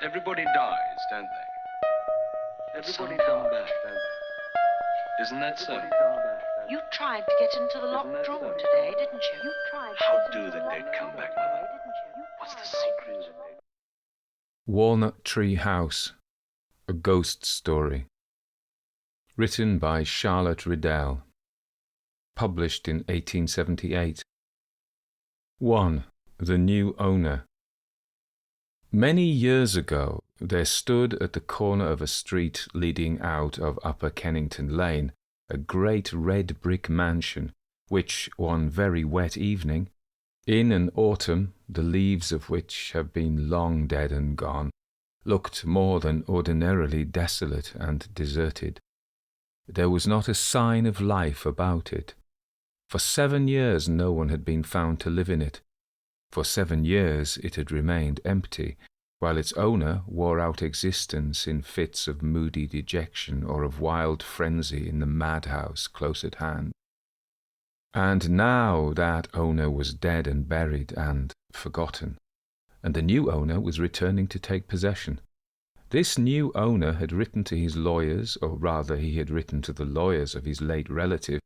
Everybody dies, don't they? Everybody come back, don't they? Isn't that so? You tried to get into the locked room today, didn't you? How do the dead come back, Mother? What's the secret? Walnut-Tree House, a ghost story. Written by Charlotte Riddell. Published in 1878. 1. The New Owner. Many years ago, there stood at the corner of a street leading out of Upper Kennington Lane a great red brick mansion, which, one very wet evening, in an autumn the leaves of which have been long dead and gone, looked more than ordinarily desolate and deserted. There was not a sign of life about it. For 7 years no one had been found to live in it. For 7 years it had remained empty, while its owner wore out existence in fits of moody dejection or of wild frenzy in the madhouse close at hand. And now that owner was dead and buried and forgotten, and the new owner was returning to take possession. This new owner had written to his lawyers, or rather he had written to the lawyers of his late relative,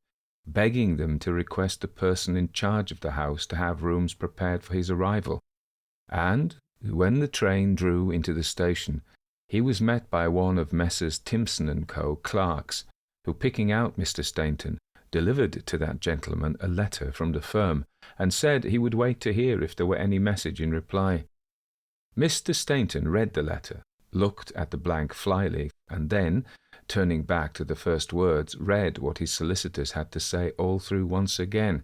begging them to request the person in charge of the house to have rooms prepared for his arrival. And when the train drew into the station, he was met by one of Messrs. Timpson & Co. clerks, who, picking out Mr. Stainton, delivered to that gentleman a letter from the firm, and said he would wait to hear if there were any message in reply. Mr. Stainton read the letter, looked at the blank flyleaf, and then, turning back to the first words, read what his solicitors had to say all through once again.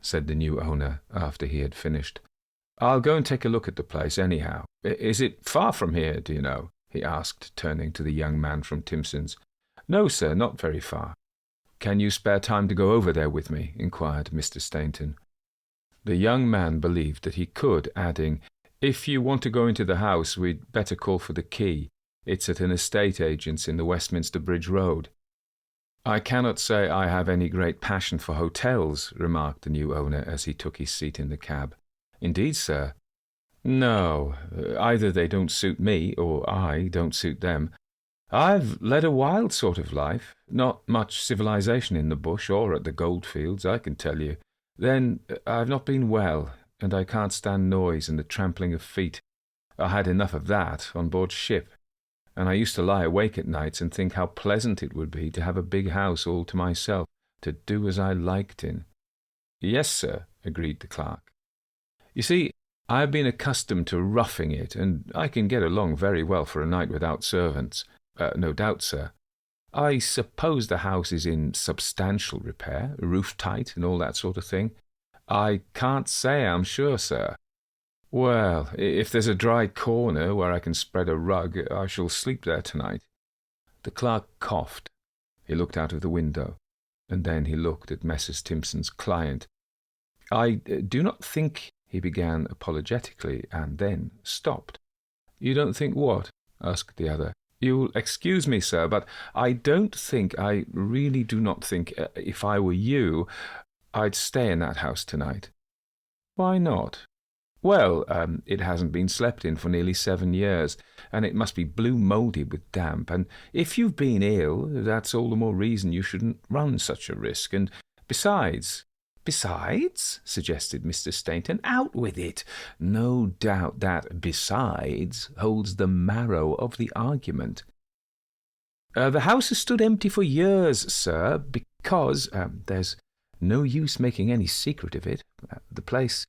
Said the new owner, after he had finished. "I'll go and take a look at the place, anyhow. Is it far from here, do you know?" he asked, turning to the young man from Timpson's. "No, sir, not very far." "Can you spare time to go over there with me?" inquired Mr. Stainton. The young man believed that he could, adding, "If you want to go into the house, we'd better call for the key. It's at an estate agent's in the Westminster Bridge Road." "I cannot say I have any great passion for hotels," remarked the new owner as he took his seat in the cab. "Indeed, sir?" "No, either they don't suit me, or I don't suit them. I've led a wild sort of life, not much civilization in the bush or at the goldfields, I can tell you. Then I've not been well, and I can't stand noise and the trampling of feet. I had enough of that on board ship, and I used to lie awake at nights and think how pleasant it would be to have a big house all to myself, to do as I liked in." "Yes, sir," agreed the clerk. "You see, I've been accustomed to roughing it, and I can get along very well for a night without servants. No doubt, sir. I suppose the house is in substantial repair, roof-tight and all that sort of thing?" "I can't say, I'm sure, sir." "Well, if there's a dry corner where I can spread a rug, I shall sleep there tonight." The clerk coughed. He looked out of the window, and then he looked at Messrs. Timpson's client. "I do not think," he began apologetically, and then stopped. "You don't think what?" asked the other. "You'll excuse me, sir, but I really do not think, if I were you, I'd stay in that house tonight." "Why not?" "Well, it hasn't been slept in for nearly 7 years, and it must be blue mouldy with damp, and if you've been ill, that's all the more reason you shouldn't run such a risk, and besides—" "Besides?" suggested Mr. Stainton. "Out with it." No doubt that "besides" holds the marrow of the argument. "The house has stood empty for years, sir, because there's no use making any secret of it. The place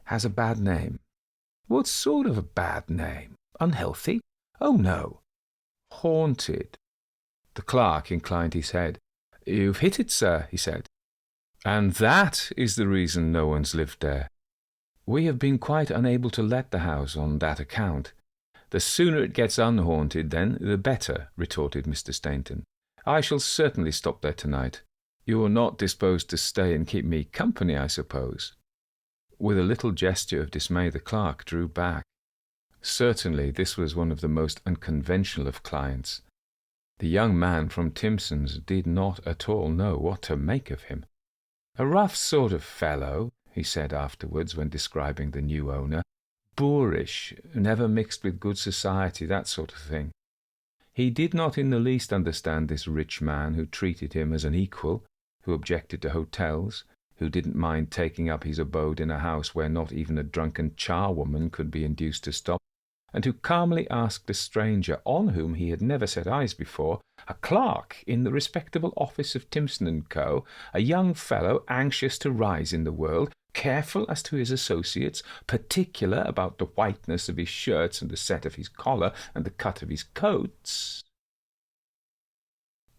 has a bad name." "What sort of a bad name? Unhealthy?" "Oh, no." "Haunted." The clerk inclined his head. "You've hit it, sir," he said. "And that is the reason no one's lived there. We have been quite unable to let the house on that account." "The sooner it gets unhaunted, then, the better," retorted Mr. Stainton. "I shall certainly stop there tonight. You're not disposed to stay and keep me company, I suppose?" With a little gesture of dismay, the clerk drew back. Certainly this was one of the most unconventional of clients. The young man from Timpson's did not at all know what to make of him. "A rough sort of fellow," he said afterwards when describing the new owner, boorish, never mixed with good society, that sort of thing. He did not in the least understand this rich man who treated him as an equal, who objected to hotels, who didn't mind taking up his abode in a house where not even a drunken charwoman could be induced to stop, and who calmly asked a stranger, on whom he had never set eyes before, a clerk in the respectable office of Timpson & Co., a young fellow anxious to rise in the world, careful as to his associates, particular about the whiteness of his shirts and the set of his collar and the cut of his coats,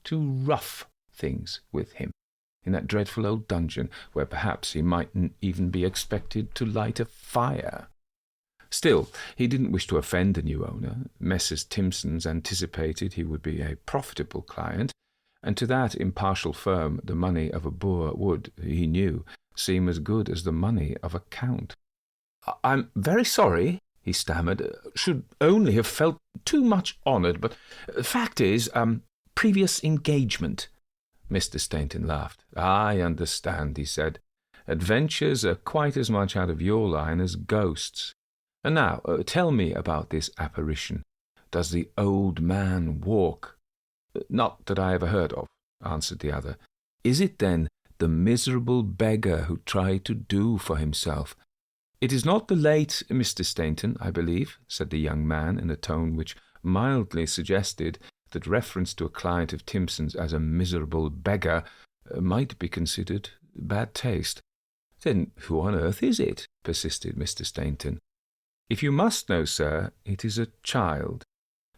to rough things with him in that dreadful old dungeon where perhaps he mightn't even be expected to light a fire. Still, he didn't wish to offend the new owner. Messrs. Timpsons anticipated he would be a profitable client, and to that impartial firm the money of a boor would, he knew, seem as good as the money of a count. "I'm very sorry," he stammered. "Should only have felt too much honoured, but fact is, previous engagement." Mr. Stainton laughed. "I understand," he said. "Adventures are quite as much out of your line as ghosts. And now, tell me about this apparition. Does the old man walk?" "Not that I ever heard of," answered the other. "Is it, then, the miserable beggar who tried to do for himself?" "It is not the late Mr. Stainton, I believe," said the young man in a tone which mildly suggested that reference to a client of Timpson's as a miserable beggar might be considered bad taste. "Then who on earth is it?" persisted Mr. Stainton. "If you must know, sir, it is a child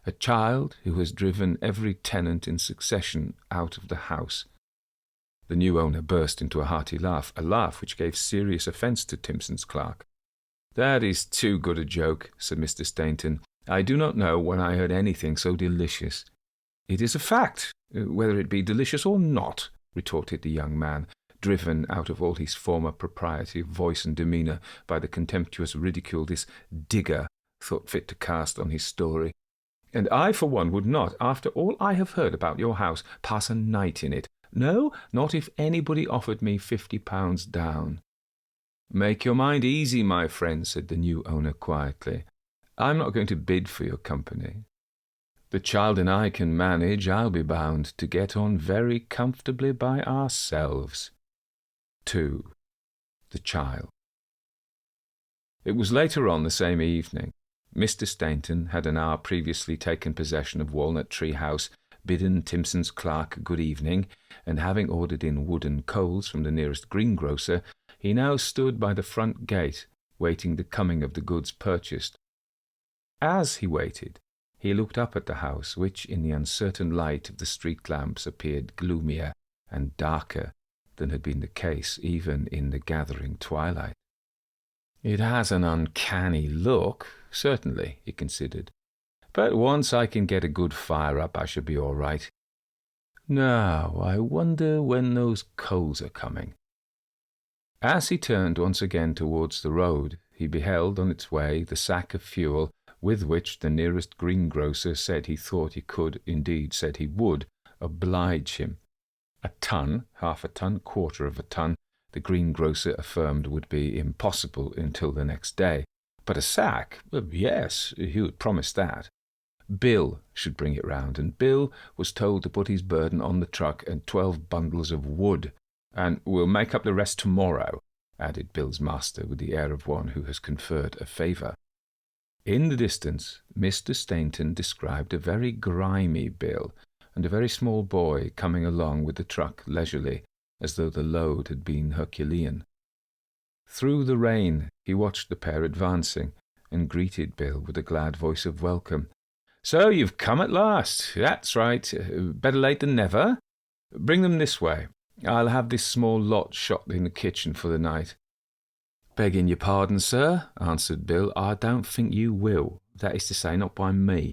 who has driven every tenant in succession out of the house." The new owner burst into a hearty laugh, a laugh which gave serious offence to Timpson's clerk. "That is too good a joke," said Mr. Stainton. "I do not know when I heard anything so delicious." "It is a fact, whether it be delicious or not," retorted the young man, driven out of all his former propriety of voice and demeanour by the contemptuous ridicule this digger thought fit to cast on his story. "And I, for one, would not, after all I have heard about your house, pass a night in it. No, not if anybody offered me £50 down." "Make your mind easy, my friend," said the new owner quietly. "I'm not going to bid for your company. The child and I can manage, I'll be bound, to get on very comfortably by ourselves." 2. The child. It was later on the same evening. Mr. Stainton had an hour previously taken possession of Walnut-Tree House, bidden Timpson's clerk good evening, and having ordered in wood and coals from the nearest greengrocer, he now stood by the front gate, waiting the coming of the goods purchased. As he waited, he looked up at the house, which in the uncertain light of the street lamps appeared gloomier and darker than had been the case even in the gathering twilight. "It has an uncanny look, certainly," he considered. "But once I can get a good fire up, I shall be all right. Now, I wonder when those coals are coming." As he turned once again towards the road, he beheld on its way the sack of fuel with which the nearest greengrocer said he thought he could, indeed said he would, oblige him. A ton, half a ton, quarter of a ton, the greengrocer affirmed would be impossible until the next day. But a sack, yes, he would promise that. Bill should bring it round, and Bill was told to put his burden on the truck and 12 bundles of wood. "And we'll make up the rest tomorrow," added Bill's master with the air of one who has conferred a favour. In the distance, Mr. Stainton described a very grimy Bill and a very small boy coming along with the truck leisurely, as though the load had been Herculean. Through the rain he watched the pair advancing, and greeted Bill with a glad voice of welcome. "So you've come at last. That's right. Better late than never. Bring them this way. I'll have this small lot shot in the kitchen for the night." "Begging your pardon, sir," answered Bill, "I don't think you will. That is to say, not by me.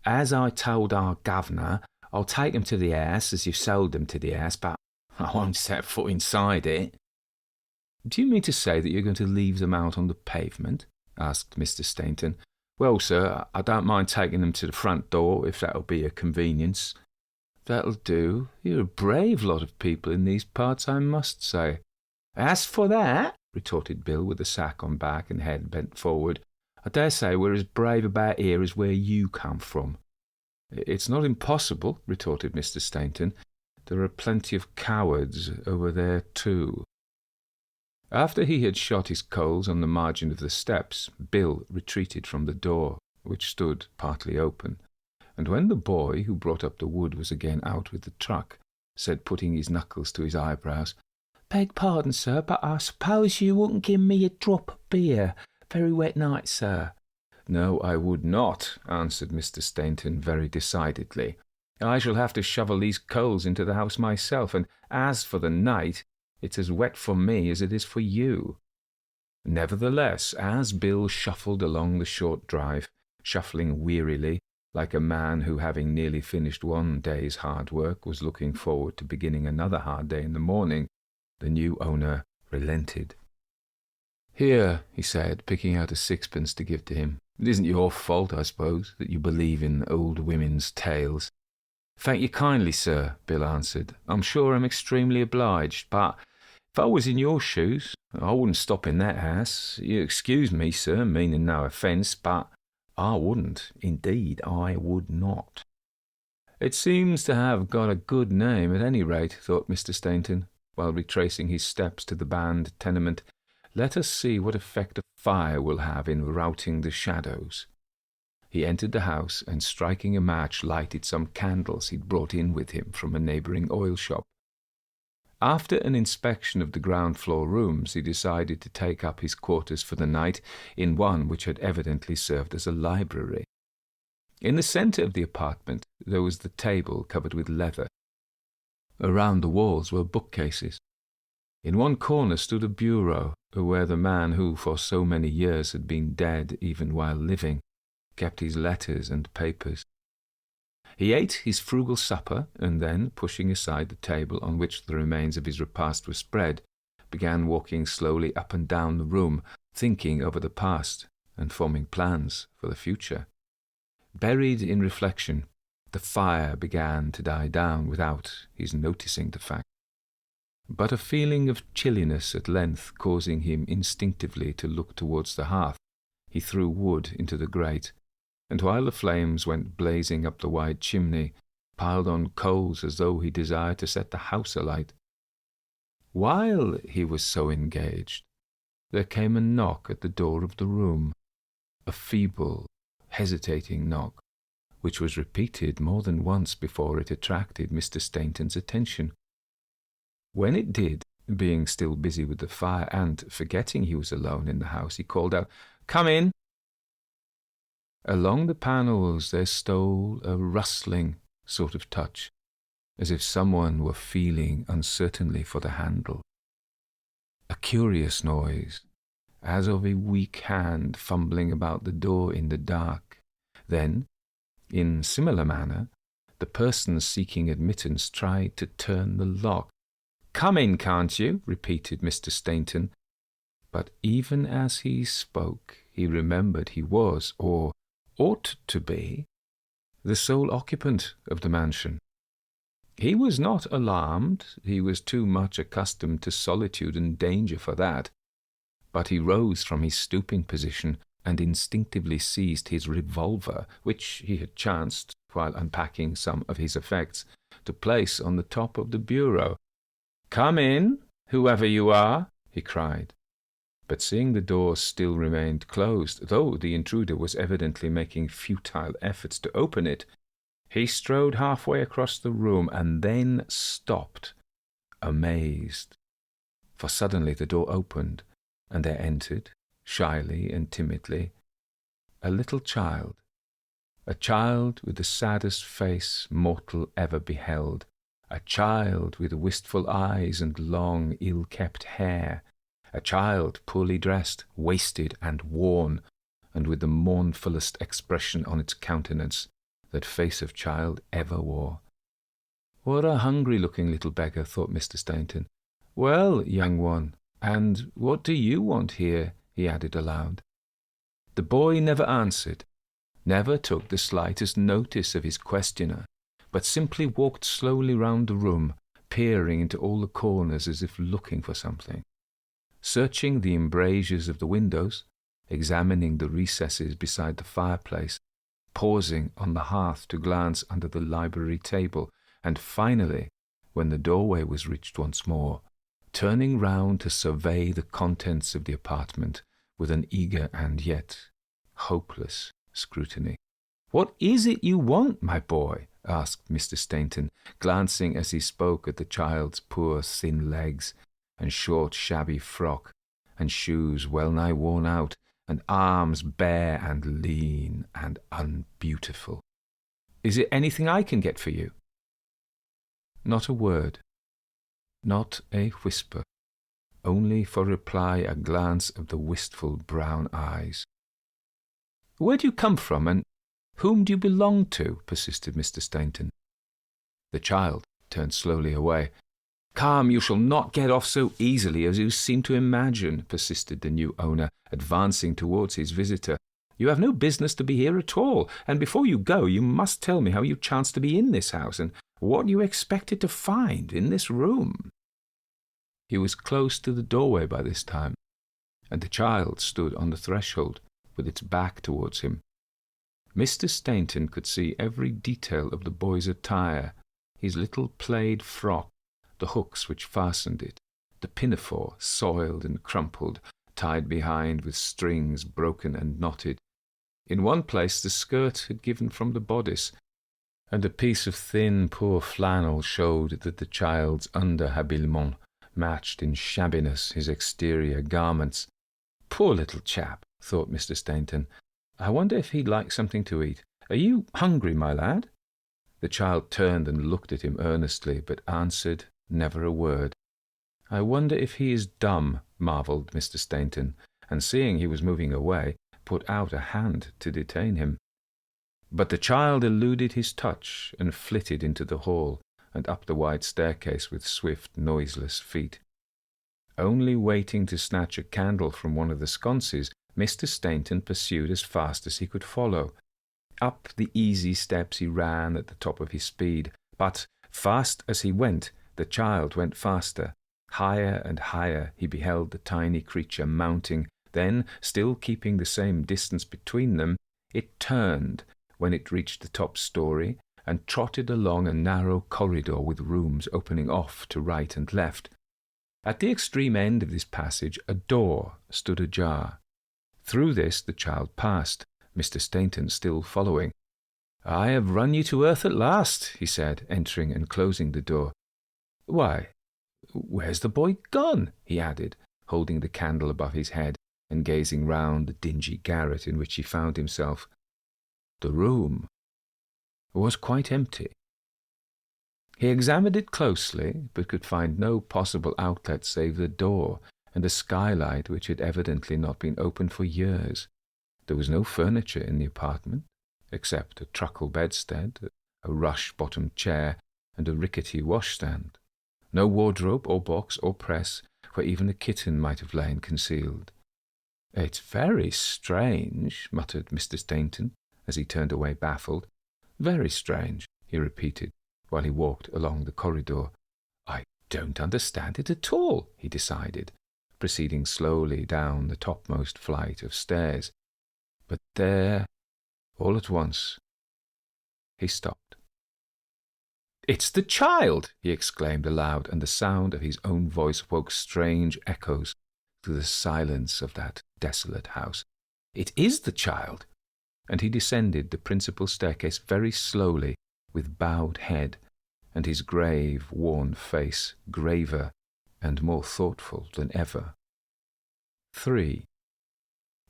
As I told our governor, I'll take them to the house as you sold them to the house, but I won't set foot inside it." "Do you mean to say that you're going to leave them out on the pavement?" asked Mr. Stainton. "Well, sir, I don't mind taking them to the front door, if that'll be a convenience." "That'll do. You're a brave lot of people in these parts, I must say." "As for that," retorted Bill, with the sack on back and head bent forward, I dare say we're as brave about here as where you come from." "It's not impossible," retorted Mr. Stainton. "There are plenty of cowards over there too." After he had shot his coals on the margin of the steps, Bill retreated from the door, which stood partly open, and when the boy who brought up the wood was again out with the truck, said, putting his knuckles to his eyebrows, "Beg pardon, sir, but I suppose you wouldn't give me a drop of beer. Very wet night, sir." "No, I would not," answered Mr. Stainton very decidedly. "I shall have to shovel these coals into the house myself, and as for the night, it's as wet for me as it is for you." Nevertheless, as Bill shuffled along the short drive, shuffling wearily, like a man who, having nearly finished one day's hard work, was looking forward to beginning another hard day in the morning, the new owner relented. "Here," he said, picking out a sixpence to give to him. "It isn't your fault, I suppose, that you believe in old women's tales." "Thank you kindly, sir," Bill answered. "I'm sure I'm extremely obliged, but if I was in your shoes, I wouldn't stop in that house. You excuse me, sir, meaning no offence, but I wouldn't. Indeed, I would not." "It seems to have got a good name, at any rate," thought Mr. Stainton, while retracing his steps to the banned tenement. "Let us see what effect a fire will have in routing the shadows." He entered the house and, striking a match, lighted some candles he'd brought in with him from a neighbouring oil shop. After an inspection of the ground-floor rooms, he decided to take up his quarters for the night in one which had evidently served as a library. In the centre of the apartment there was the table covered with leather. Around the walls were bookcases. In one corner stood a bureau, where the man who for so many years had been dead even while living kept his letters and papers. He ate his frugal supper, and then, pushing aside the table on which the remains of his repast were spread, began walking slowly up and down the room, thinking over the past and forming plans for the future. Buried in reflection, the fire began to die down without his noticing the fact. But a feeling of chilliness at length causing him instinctively to look towards the hearth, he threw wood into the grate, and while the flames went blazing up the wide chimney, piled on coals as though he desired to set the house alight. While he was so engaged, there came a knock at the door of the room, a feeble, hesitating knock, which was repeated more than once before it attracted Mr. Stainton's attention. When it did, being still busy with the fire and forgetting he was alone in the house, he called out, "Come in." Along the panels there stole a rustling sort of touch, as if someone were feeling uncertainly for the handle. A curious noise, as of a weak hand fumbling about the door in the dark. Then, in similar manner, the person seeking admittance tried to turn the lock. "Come in, can't you?" repeated Mr. Stainton. But even as he spoke, he remembered he was, or ought to be, the sole occupant of the mansion. He was not alarmed. He was too much accustomed to solitude and danger for that. But he rose from his stooping position and instinctively seized his revolver, which he had chanced, while unpacking some of his effects, to place on the top of the bureau. "Come in, whoever you are," he cried. But seeing the door still remained closed, though the intruder was evidently making futile efforts to open it, he strode halfway across the room and then stopped, amazed. For suddenly the door opened, and there entered, shyly and timidly, a little child, a child with the saddest face mortal ever beheld, a child with wistful eyes and long, ill-kept hair, a child poorly dressed, wasted and worn, and with the mournfullest expression on its countenance that face of child ever wore. "What a hungry-looking little beggar," thought Mr. Stainton. "Well, young one, and what do you want here?" he added aloud. The boy never answered, never took the slightest notice of his questioner, but simply walked slowly round the room, peering into all the corners as if looking for something. Searching the embrasures of the windows, examining the recesses beside the fireplace, pausing on the hearth to glance under the library table, and finally, when the doorway was reached once more, turning round to survey the contents of the apartment with an eager and yet hopeless scrutiny. "What is it you want, my boy?" asked Mr. Stainton, glancing as he spoke at the child's poor thin legs and short shabby frock, and shoes well-nigh worn out, and arms bare and lean and unbeautiful. "Is it anything I can get for you?" Not a word, not a whisper, only for reply a glance of the wistful brown eyes. "Where do you come from, and whom do you belong to?" persisted Mr. Stainton. The child turned slowly away. "Come, you shall not get off so easily as you seem to imagine," persisted the new owner, advancing towards his visitor. "You have no business to be here at all, and before you go you must tell me how you chanced to be in this house, and what you expected to find in this room." He was close to the doorway by this time, and the child stood on the threshold with its back towards him. Mr. Stainton could see every detail of the boy's attire, his little plaid frock, the hooks which fastened it, the pinafore, soiled and crumpled, tied behind with strings broken and knotted. In one place the skirt had given from the bodice, and a piece of thin, poor flannel showed that the child's under-habiliment matched in shabbiness his exterior garments. "Poor little chap," thought Mr. Stainton. "I wonder if he'd like something to eat. Are you hungry, my lad?" The child turned and looked at him earnestly, but answered never a word. "I wonder if he is dumb," marvelled Mr. Stainton, and seeing he was moving away, put out a hand to detain him. But the child eluded his touch and flitted into the hall and up the wide staircase with swift, noiseless feet. Only waiting to snatch a candle from one of the sconces, Mr. Stainton pursued as fast as he could follow. Up the easy steps he ran at the top of his speed, but, fast as he went, the child went faster. Higher and higher he beheld the tiny creature mounting. Then, still keeping the same distance between them, it turned when it reached the top story and trotted along a narrow corridor with rooms opening off to right and left. At the extreme end of this passage a door stood ajar. Through this the child passed, Mr. Stainton still following. "I have run you to earth at last," he said, entering and closing the door. "Why, where's the boy gone?" he added, holding the candle above his head and gazing round the dingy garret in which he found himself. The room was quite empty. He examined it closely, but could find no possible outlet save the door and a skylight which had evidently not been opened for years. There was no furniture in the apartment, except a truckle bedstead, a rush-bottomed chair, and a rickety washstand. No wardrobe or box or press, where even a kitten might have lain concealed. "It's very strange," muttered Mr. Stainton, as he turned away baffled. "Very strange," he repeated, while he walked along the corridor. "I don't understand it at all," he decided, proceeding slowly down the topmost flight of stairs. But there, all at once, he stopped. "It's the child!" he exclaimed aloud, and the sound of his own voice woke strange echoes through the silence of that desolate house. "It is the child!" And he descended the principal staircase very slowly, with bowed head, and his grave, worn face graver and more thoughtful than ever. 3.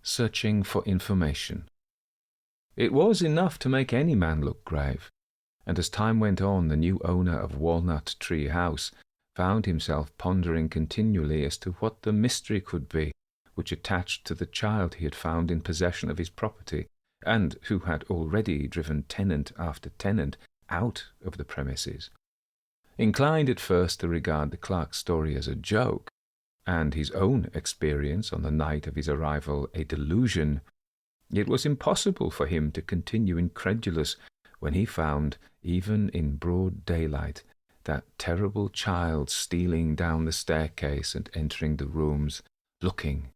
Searching for information. It was enough to make any man look grave, and as time went on, the new owner of Walnut-Tree House found himself pondering continually as to what the mystery could be which attached to the child he had found in possession of his property, and who had already driven tenant after tenant out of the premises. Inclined at first to regard the clerk's story as a joke, and his own experience on the night of his arrival a delusion, it was impossible for him to continue incredulous when he found, even in broad daylight, that terrible child stealing down the staircase and entering the rooms, looking.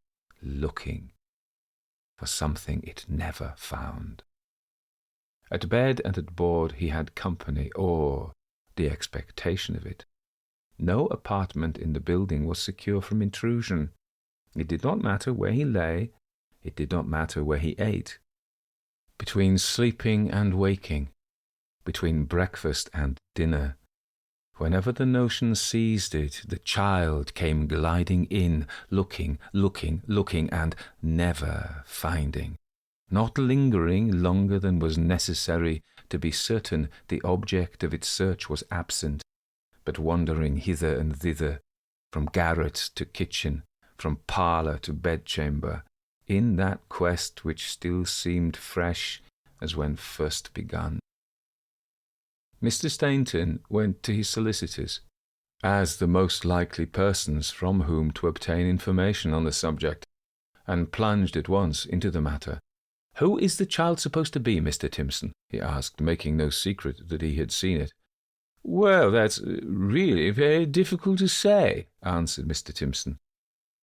for something it never found. At bed and at board he had company, or the expectation of it. No apartment in the building was secure from intrusion. It did not matter where he lay, it did not matter where he ate. Between sleeping and waking, between breakfast and dinner, whenever the notion seized it, the child came gliding in, looking, and never finding, not lingering longer than was necessary to be certain the object of its search was absent, but wandering hither and thither, from garret to kitchen, from parlour to bedchamber, in that quest which still seemed fresh as when first begun. Mr. Stainton went to his solicitors, as the most likely persons from whom to obtain information on the subject, and plunged at once into the matter. "Who is the child supposed to be, Mr. Timpson?" he asked, making no secret that he had seen it. "Well, that's really very difficult to say," answered Mr. Timpson.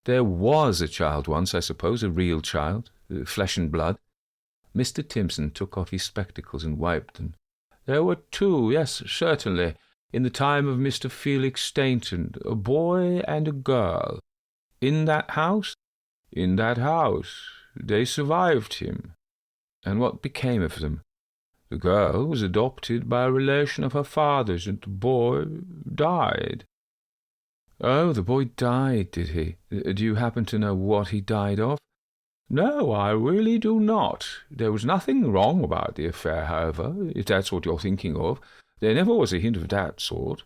"There was a child once, I suppose, a real child, flesh and blood." Mr. Timpson took off his spectacles and wiped them. "There were two, yes, certainly, in the time of Mr. Felix Stainton, a boy and a girl." "In that house?" "In that house. They survived him." "And what became of them?" "The girl was adopted by a relation of her father's, and the boy died." "Oh, the boy died, did he? Do you happen to know what he died of?" "No, I really do not. There was nothing wrong about the affair, however, if that's what you're thinking of. There never was a hint of that sort."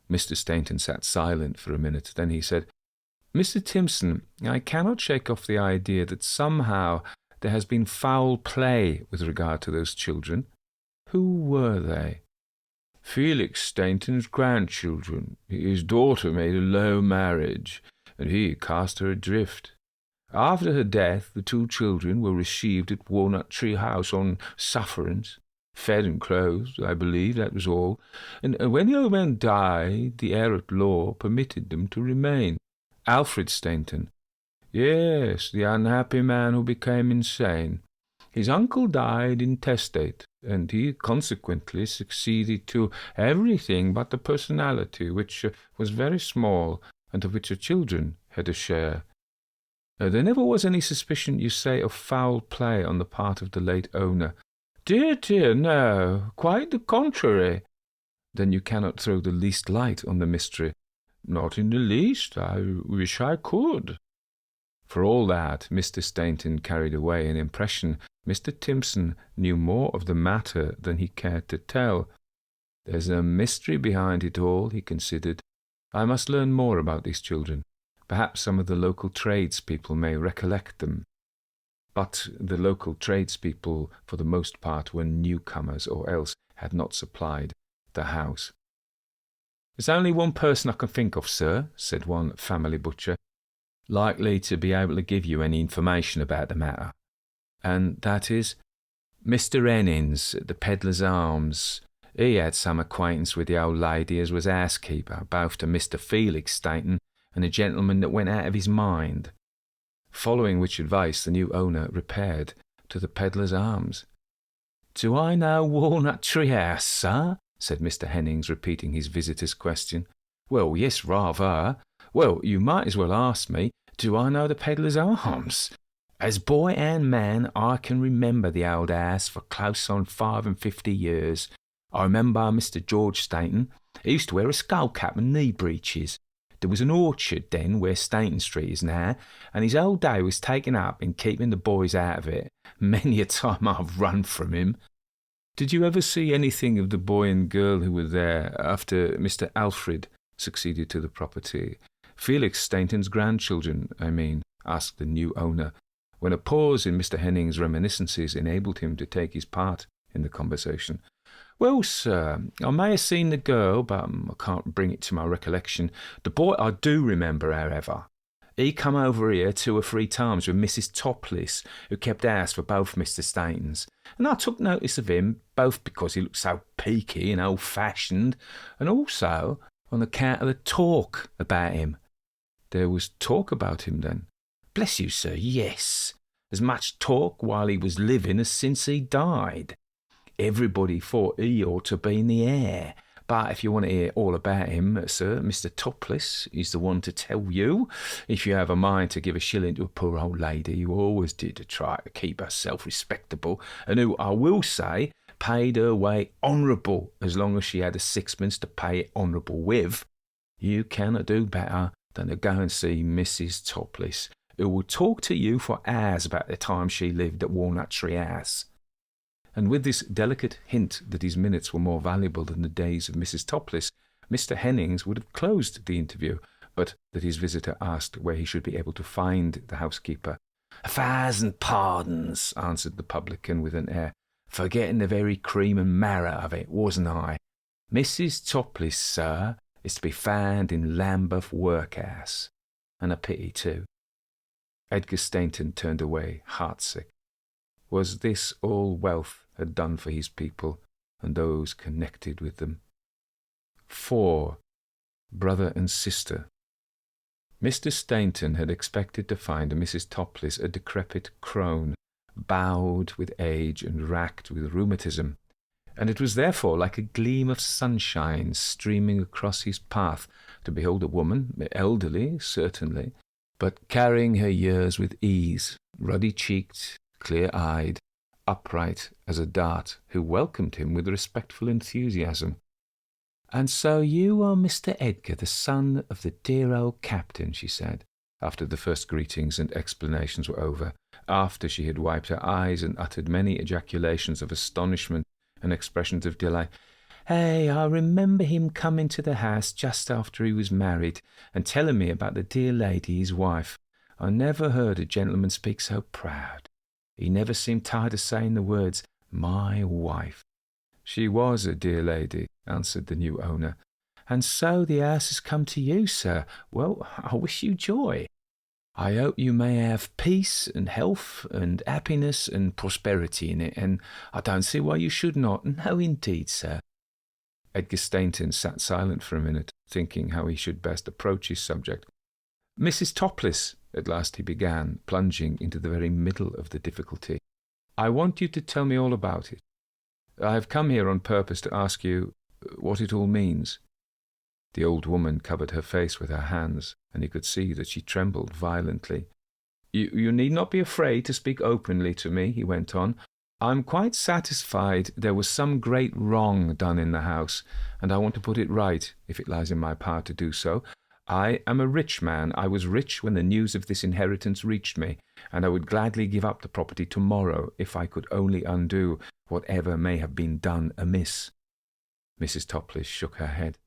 Mr. Stainton sat silent for a minute. Then he said, "Mr. Timpson, I cannot shake off the idea that somehow there has been foul play with regard to those children. Who were they?" "Felix Stainton's grandchildren. His daughter made a low marriage, and he cast her adrift. After her death, the two children were received at Walnut-Tree House on sufferance, fed and clothed, I believe, that was all. And when the old man died, the heir at law permitted them to remain." "Alfred Stainton?" "Yes, the unhappy man who became insane. His uncle died intestate, and he consequently succeeded to everything but the personality, which was very small, and of which the children had a share." "There never was any suspicion, you say, of foul play on the part of the late owner?" Dear, no, quite the contrary." "Then you cannot throw the least light on the mystery?" "Not in the least. I wish I could." For all that, Mr. Stainton carried away an impression Mr. Timpson knew more of the matter than he cared to tell. "There's a mystery behind it all," he considered. "I must learn more about these children. Perhaps some of the local tradespeople may recollect them." But the local tradespeople, for the most part, were newcomers, or else had not supplied the house. "There's only one person I can think of, sir," said one family butcher, "likely to be able to give you any information about the matter." "And that is?" "Mr. Hennings at the Pedlar's Arms. He had some acquaintance with the old lady as was housekeeper, both to Mr. Felix Stainton and a gentleman that went out of his mind." Following which advice, the new owner repaired to the Pedlar's Arms. "Do I know Walnut-Tree House, sir?" said Mr. Hennings, repeating his visitor's question. "Well, yes, rather." "Well, you might as well ask me, do I know the Pedlar's Arms? As boy and man, I can remember the old house for close on 55 years. I remember Mr. George Stainton. He used to wear a skull cap and knee breeches. There was an orchard then where Stainton Street is now, and his whole day was taken up in keeping the boys out of it. Many a time I've run from him." "Did you ever see anything of the boy and girl who were there after Mr. Alfred succeeded to the property? Felix Stainton's grandchildren, I mean," asked the new owner, when a pause in Mr. Hennings' reminiscences enabled him to take his part in the conversation. "Well, sir, I may have seen the girl, but I can't bring it to my recollection. The boy I do remember, however. He come over here 2 or 3 times with Mrs. Topless, who kept house for both Mr. Staintons, and I took notice of him, both because he looked so peaky and old-fashioned, and also on account of the talk about him." "There was talk about him, then?" "Bless you, sir, yes. As much talk while he was living as since he died. Everybody thought he ought to be in the air. But if you want to hear all about him, sir, Mr. Topless is the one to tell you. If you have a mind to give a shilling to a poor old lady who always did try to keep herself respectable, and who, I will say, paid her way honourable as long as she had a sixpence to pay it honourable with, you cannot do better than to go and see Mrs. Topless, who will talk to you for hours about the time she lived at Walnut-Tree House. And with this delicate hint that his minutes were more valuable than the days of Mrs. Topless, Mr. Hennings would have closed the interview, but that his visitor asked where he should be able to find the housekeeper. 1,000 pardons, answered the publican with an air, forgetting the very cream and marrow of it, wasn't I? Mrs. Topless, sir, is to be found in Lambeth Workhouse, and a pity too. Edgar Stainton turned away, heartsick. Was this all wealth had done for his people and those connected with them? 4. Brother and sister. Mr. Stainton had expected to find Mrs. Topless a decrepit crone, bowed with age and racked with rheumatism, and it was therefore like a gleam of sunshine streaming across his path to behold a woman, elderly, certainly, but carrying her years with ease, ruddy-cheeked, clear-eyed, upright as a dart, who welcomed him with respectful enthusiasm. "And so you are Mr. Edgar, the son of the dear old captain," she said, after the first greetings and explanations were over, after she had wiped her eyes and uttered many ejaculations of astonishment and expressions of delight. "Hey, I remember him coming to the house just after he was married and telling me about the dear lady, his wife. I never heard a gentleman speak so proud. He never seemed tired of saying the words, 'my wife.'" "She was a dear lady," answered the new owner. "And so the house has come to you, sir. Well, I wish you joy. I hope you may have peace and health and happiness and prosperity in it, and I don't see why you should not. No, indeed, sir." Edgar Stainton sat silent for a minute, thinking how he should best approach his subject. "Mrs. Topless," at last he began, plunging into the very middle of the difficulty, "I want you to tell me all about it. I have come here on purpose to ask you what it all means." The old woman covered her face with her hands, and he could see that she trembled violently. You need not be afraid to speak openly to me," he went on. "I'm quite satisfied there was some great wrong done in the house, and I want to put it right, if it lies in my power to do so. I am a rich man. I was rich when the news of this inheritance reached me, and I would gladly give up the property tomorrow if I could only undo whatever may have been done amiss." Mrs. Topless shook her head.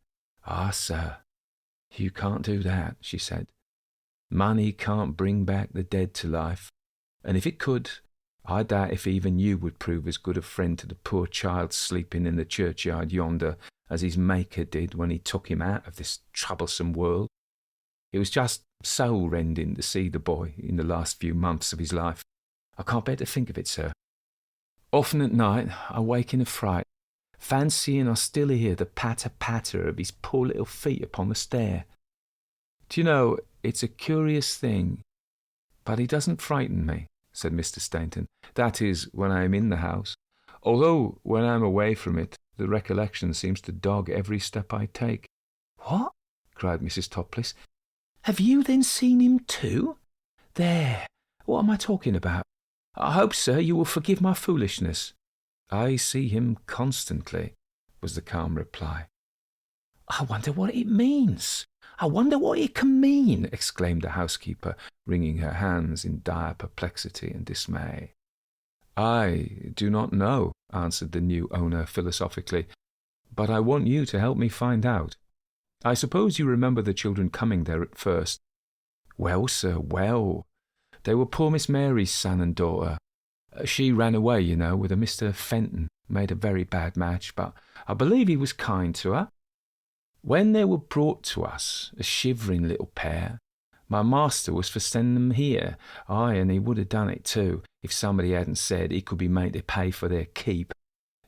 "Ah, sir, you can't do that," she said. "Money can't bring back the dead to life, and if it could, I doubt if even you would prove as good a friend to the poor child sleeping in the churchyard yonder as his Maker did when he took him out of this troublesome world. It was just soul-rending to see the boy in the last few months of his life. I can't bear to think of it, sir. Often at night I wake in a fright, fancying I still hear the patter-patter of his poor little feet upon the stair. Do you know, it's a curious thing, but he doesn't frighten me," said Mr. Stainton. "That is, when I am in the house. Although, when I am away from it, the recollection seems to dog every step I take." "What?" cried Mrs. Topless. "Have you then seen him too? There, what am I talking about? I hope, sir, you will forgive my foolishness." "I see him constantly," was the calm reply. "I wonder what it means. I wonder what it can mean," exclaimed the housekeeper, wringing her hands in dire perplexity and dismay. "I do not know," answered the new owner philosophically, "but I want you to help me find out. I suppose you remember the children coming there at first?" "Well, sir, well. They were poor Miss Mary's son and daughter. She ran away, you know, with a Mr. Fenton, made a very bad match, but I believe he was kind to her. When they were brought to us, a shivering little pair, my master was for sending them here. Aye, and he would have done it too, if somebody hadn't said he could be made to pay for their keep.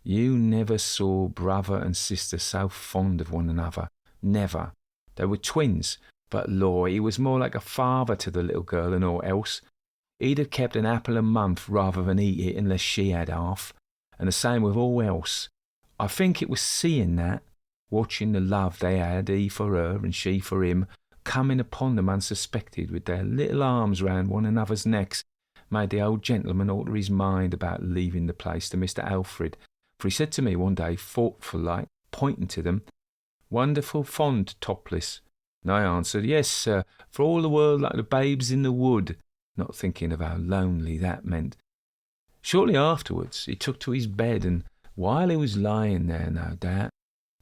You never saw brother and sister so fond of one another. Never. They were twins, but, Lord, he was more like a father to the little girl than aught else. He'd have kept an apple a month rather than eat it unless she had half, and the same with all else. I think it was seeing that, watching the love they had, he for her and she for him, coming upon them unsuspected with their little arms round one another's necks, made the old gentleman alter his mind about leaving the place to Mr. Alfred, for he said to me one day, thoughtful like, pointing to them, "Wonderful fond, topless." And I answered, "Yes, sir, for all the world like the babes in the wood," not thinking of how lonely that meant. Shortly afterwards he took to his bed, and while he was lying there, no doubt,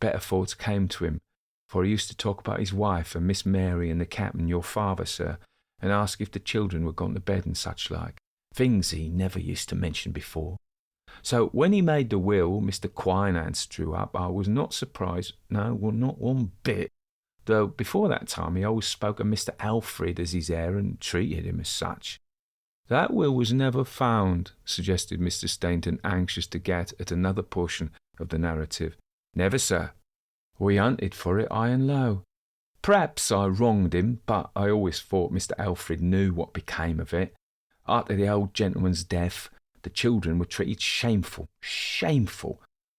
better thoughts came to him, for he used to talk about his wife and Miss Mary and the captain, your father, sir, and ask if the children were gone to bed and such like, things he never used to mention before. So when he made the will Mr. Quinance drew up, I was not surprised, no, well, not one bit, though before that time he always spoke of Mr. Alfred as his heir and treated him as such. That will was never found, suggested Mr. Stainton, anxious to get at another portion of the narrative. Never, sir. We hunted for it high and low. Perhaps I wronged him, but I always thought Mr. Alfred knew what became of it. After the old gentleman's death, the children were treated shameful.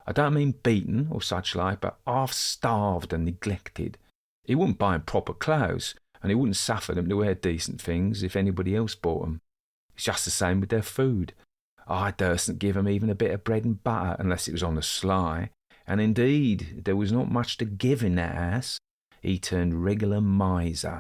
I don't mean beaten or such like, but half starved and neglected. He wouldn't buy 'em proper clothes, and he wouldn't suffer them to wear decent things if anybody else bought 'em. It's just the same with their food. I durstn't give 'em even a bit of bread and butter unless it was on the sly, and indeed there was not much to give in that house. He turned regular miser.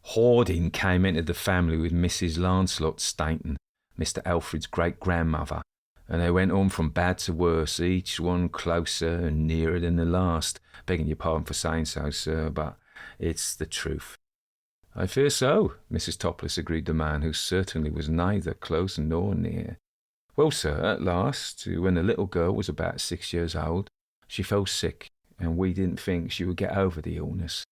Hoarding came into the family with Mrs. Lancelot Stainton, Mr. Alfred's great-grandmother, and they went on from bad to worse, each one closer and nearer than the last. Begging your pardon for saying so, sir, but it's the truth. I fear so, Mrs. Topless, agreed the man, who certainly was neither close nor near. Well, sir, at last, when the little girl was about 6 years old, she fell sick, and we didn't think she would get over the illness.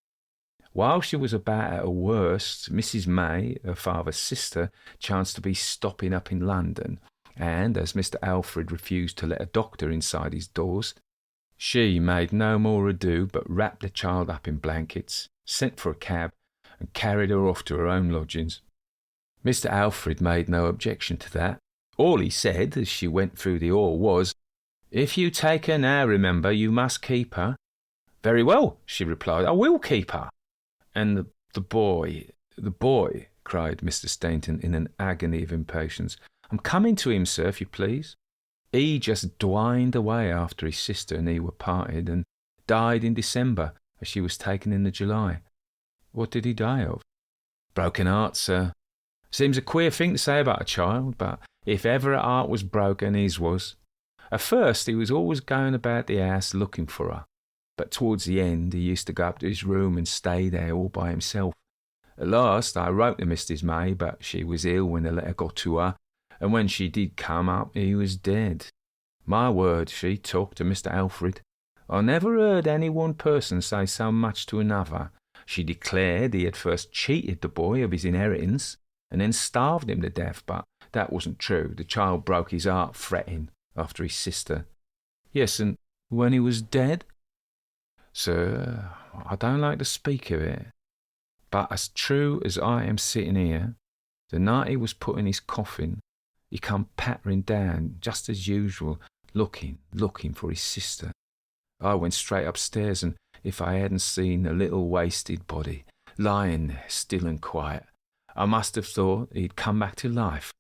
While she was about at her worst, Mrs. May, her father's sister, chanced to be stopping up in London, and as Mr. Alfred refused to let a doctor inside his doors, she made no more ado but wrapped the child up in blankets, sent for a cab, and carried her off to her own lodgings. Mr. Alfred made no objection to that. All he said as she went through the hall was, "If you take her now, remember, you must keep her." "Very well," she replied, "I will keep her." "And the boy," cried Mr. Stainton in an agony of impatience. "I'm coming to him, sir, if you please. He just dwined away after his sister and he were parted, and died in December, as she was taken in the July." "What did he die of?" "Broken heart, sir. Seems a queer thing to say about a child, but if ever a heart was broken, his was. At first he was always going about the house looking for her, but towards the end he used to go up to his room and stay there all by himself. At last I wrote to Mrs. May, but she was ill when the letter got to her, and when she did come up he was dead. My word, she talked to Mr. Alfred. I never heard any one person say so much to another. She declared he had first cheated the boy of his inheritance and then starved him to death, but that wasn't true. The child broke his heart fretting after his sister." "Yes, and when he was dead?" "Sir, I don't like to speak of it, but as true as I am sitting here, the night he was put in his coffin, he come pattering down just as usual, looking for his sister. I went straight upstairs, and if I hadn't seen the little wasted body lying there still and quiet, I must have thought he'd come back to life.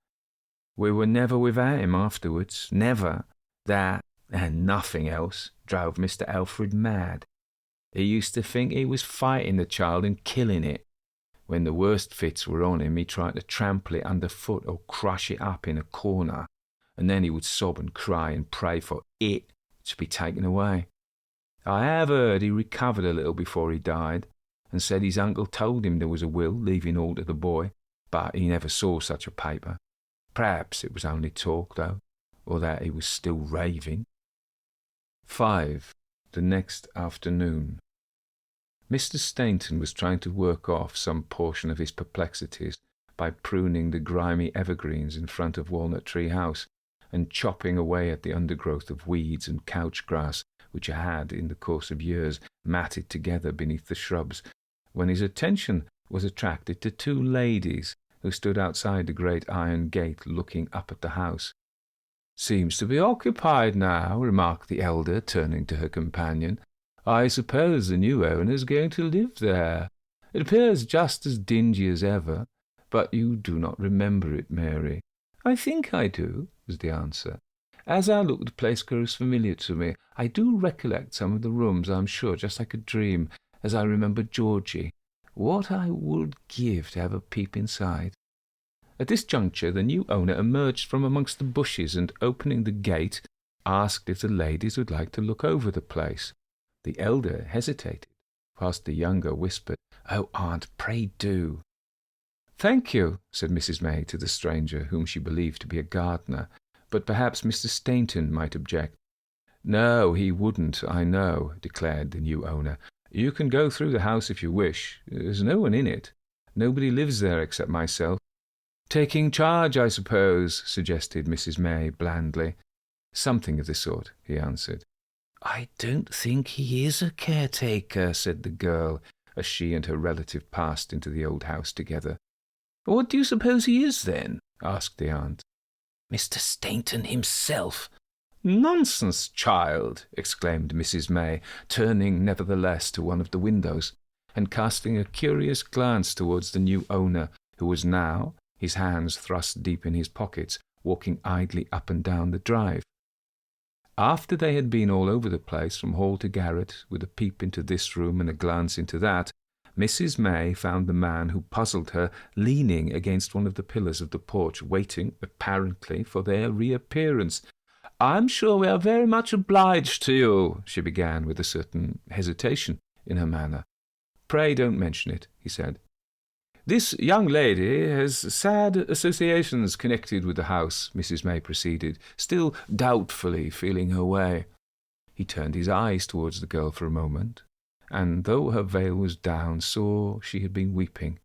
We were never without him afterwards, never. That, and nothing else, drove Mr. Alfred mad. He used to think he was fighting the child and killing it. When the worst fits were on him, he tried to trample it underfoot or crush it up in a corner, and then he would sob and cry and pray for it to be taken away. I have heard he recovered a little before he died, and said his uncle told him there was a will leaving all to the boy, but he never saw such a paper. Perhaps it was only talk, though, or that he was still raving." 5. The next afternoon. Mr. Stainton was trying to work off some portion of his perplexities by pruning the grimy evergreens in front of Walnut-Tree House, and chopping away at the undergrowth of weeds and couch grass which had, in the course of years, matted together beneath the shrubs, when his attention was attracted to two ladies who stood outside the great iron gate looking up at the house. "Seems to be occupied now," remarked the elder, turning to her companion. "I suppose the new owner's going to live there. It appears just as dingy as ever, but you do not remember it, Mary." "I think I do," was the answer. "As I look, the place grows familiar to me. I do recollect some of the rooms, I'm sure, just like a dream, as I remember Georgie. What I would give to have a peep inside." At this juncture the new owner emerged from amongst the bushes and, opening the gate, asked if the ladies would like to look over the place. The elder hesitated, whilst the younger whispered, "Oh, aunt, pray do." "Thank you," said Mrs. May to the stranger, whom she believed to be a gardener, "but perhaps Mr. Stainton might object." "No, he wouldn't, I know," declared the new owner. "You can go through the house if you wish. There's no one in it. Nobody lives there except myself." "Taking charge, I suppose," suggested Mrs. May blandly. "Something of the sort," he answered. "I don't think he is a caretaker," said the girl, as she and her relative passed into the old house together. "What do you suppose he is, then?" asked the aunt. "Mr. Stainton himself." "Nonsense, child!" exclaimed Mrs. May, turning nevertheless to one of the windows, and casting a curious glance towards the new owner, who was now, his hands thrust deep in his pockets, walking idly up and down the drive. After they had been all over the place, from hall to garret, with a peep into this room and a glance into that, Mrs. May found the man who puzzled her leaning against one of the pillars of the porch, waiting, apparently, for their reappearance. "I'm sure we are very much obliged to you," she began, with a certain hesitation in her manner. "Pray don't mention it," he said. "This young lady has sad associations connected with the house," Mrs. May proceeded, still doubtfully feeling her way. He turned his eyes towards the girl for a moment, and though her veil was down, saw she had been weeping.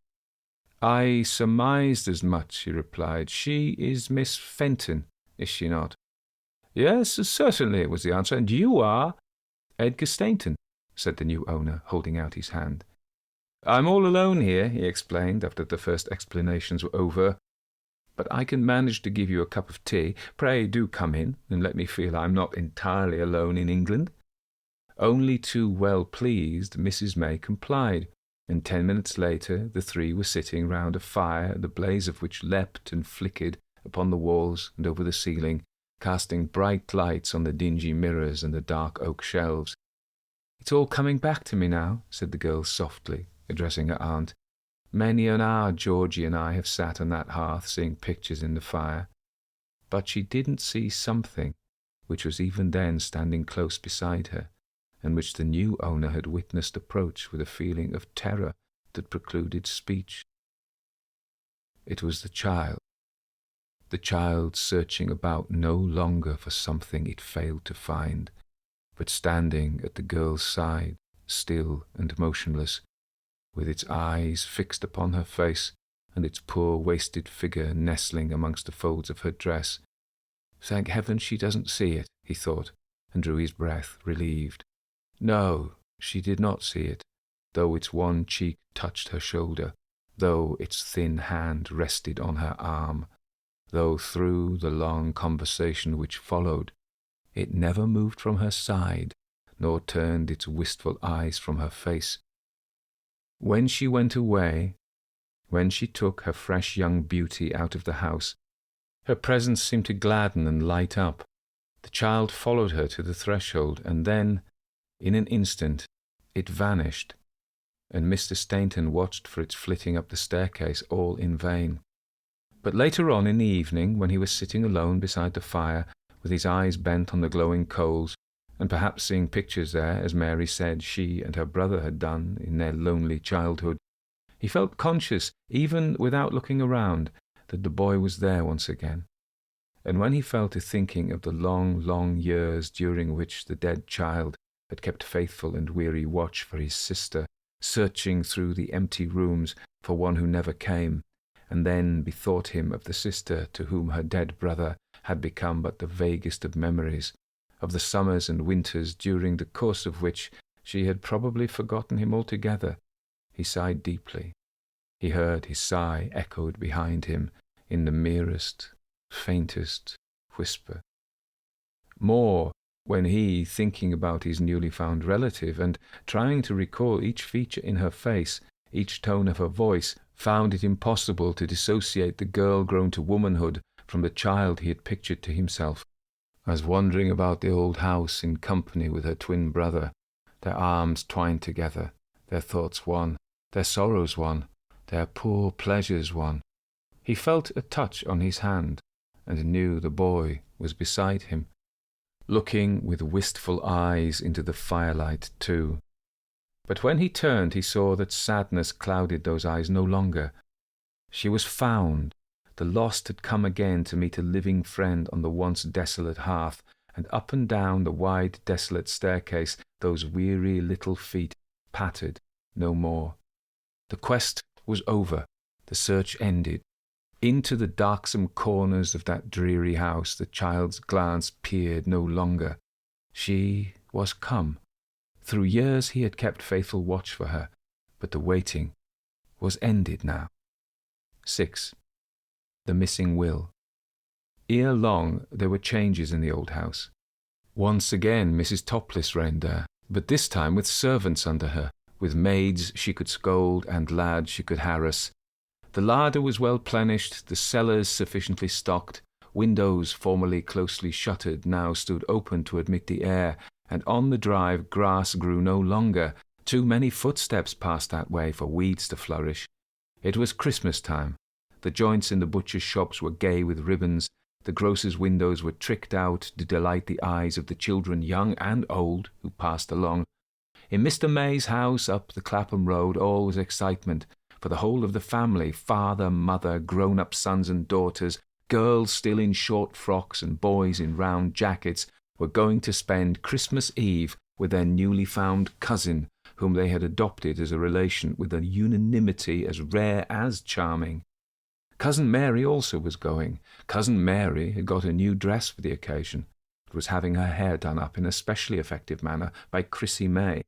"I surmised as much," she replied. "She is Miss Fenton, is she not?" "Yes, certainly," was the answer. "And you are—" "Edgar Stainton," said the new owner, holding out his hand. "I'm all alone here," he explained, after the first explanations were over. "But I can manage to give you a cup of tea. Pray do come in, and let me feel I'm not entirely alone in England." Only too well pleased, Mrs. May complied, and 10 minutes later the three were sitting round a fire, the blaze of which leapt and flickered upon the walls and over the ceiling, casting bright lights on the dingy mirrors and the dark oak shelves. "It's all coming back to me now," said the girl softly, addressing her aunt. "Many an hour Georgie and I have sat on that hearth seeing pictures in the fire." But she didn't see something which was even then standing close beside her, and which the new owner had witnessed approach with a feeling of terror that precluded speech. It was the child searching about no longer for something it failed to find, but standing at the girl's side, still and motionless, with its eyes fixed upon her face, and its poor wasted figure nestling amongst the folds of her dress. "Thank heaven she doesn't see it," he thought, and drew his breath, relieved. No, she did not see it, though its one cheek touched her shoulder, though its thin hand rested on her arm, though through the long conversation which followed, it never moved from her side, nor turned its wistful eyes from her face. When she went away, when she took her fresh young beauty out of the house, her presence seemed to gladden and light up. The child followed her to the threshold, and then, in an instant, it vanished, and Mr. Stainton watched for its flitting up the staircase, all in vain. But later on in the evening, when he was sitting alone beside the fire, with his eyes bent on the glowing coals, and perhaps seeing pictures there, as Mary said she and her brother had done in their lonely childhood, he felt conscious, even without looking around, that the boy was there once again. And when he fell to thinking of the long, long years during which the dead child had kept faithful and weary watch for his sister, searching through the empty rooms for one who never came, and then bethought him of the sister to whom her dead brother had become but the vaguest of memories, of the summers and winters during the course of which she had probably forgotten him altogether, he sighed deeply. He heard his sigh echoed behind him in the merest, faintest whisper. More when he, thinking about his newly found relative and trying to recall each feature in her face, each tone of her voice, found it impossible to dissociate the girl grown to womanhood from the child he had pictured to himself, as wandering about the old house in company with her twin brother, their arms twined together, their thoughts one, their sorrows one, their poor pleasures one. He felt a touch on his hand, and knew the boy was beside him, looking with wistful eyes into the firelight too. But when he turned, he saw that sadness clouded those eyes no longer. She was found. The lost had come again to meet a living friend on the once desolate hearth, and up and down the wide desolate staircase those weary little feet pattered no more. The quest was over, the search ended. Into the darksome corners of that dreary house the child's glance peered no longer. She was come. Through years he had kept faithful watch for her, but the waiting was ended now. 6. The missing will. Ere long there were changes in the old house. Once again Mrs. Topless reigned there, but this time with servants under her, with maids she could scold and lads she could harass. The larder was well plenished, the cellars sufficiently stocked, windows formerly closely shuttered now stood open to admit the air, and on the drive grass grew no longer. Too many footsteps passed that way for weeds to flourish. It was Christmas time. The joints in the butcher's shops were gay with ribbons, the grocer's windows were tricked out to delight the eyes of the children, young and old, who passed along. In Mr. May's house up the Clapham Road all was excitement, for the whole of the family, father, mother, grown-up sons and daughters, girls still in short frocks and boys in round jackets, were going to spend Christmas Eve with their newly found cousin, whom they had adopted as a relation with a unanimity as rare as charming. Cousin Mary also was going. Cousin Mary had got a new dress for the occasion, but was having her hair done up in a specially effective manner by Chrissy May,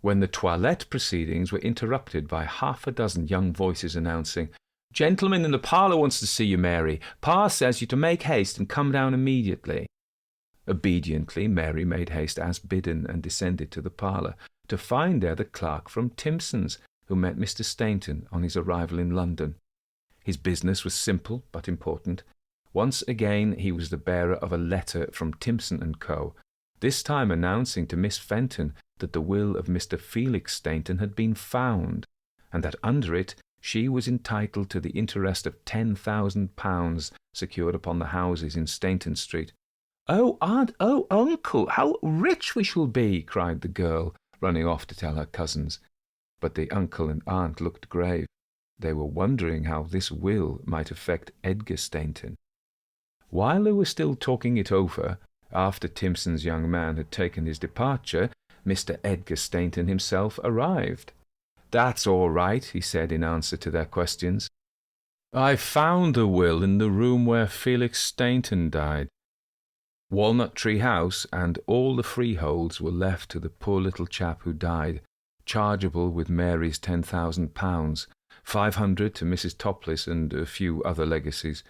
when the toilette proceedings were interrupted by half a dozen young voices announcing, "Gentleman in the parlour wants to see you, Mary. Pa says you to make haste and come down immediately." Obediently, Mary made haste as bidden and descended to the parlour, to find there the clerk from Timpson's, who met Mr. Stainton on his arrival in London. His business was simple but important. Once again he was the bearer of a letter from Timpson and Co., this time announcing to Miss Fenton that the will of Mr. Felix Stainton had been found, and that under it she was entitled to the interest of £10,000 secured upon the houses in Stainton Street. "Oh, Aunt, oh, Uncle, how rich we shall be!" cried the girl, running off to tell her cousins. But the uncle and aunt looked grave. They were wondering how this will might affect Edgar Stainton. While they were still talking it over, after Timpson's young man had taken his departure, Mr. Edgar Stainton himself arrived. "That's all right," he said in answer to their questions. "I found the will in the room where Felix Stainton died. Walnut-Tree House and all the freeholds were left to the poor little chap who died, chargeable with Mary's £10,000, 500 to Mrs. Topless and a few other legacies.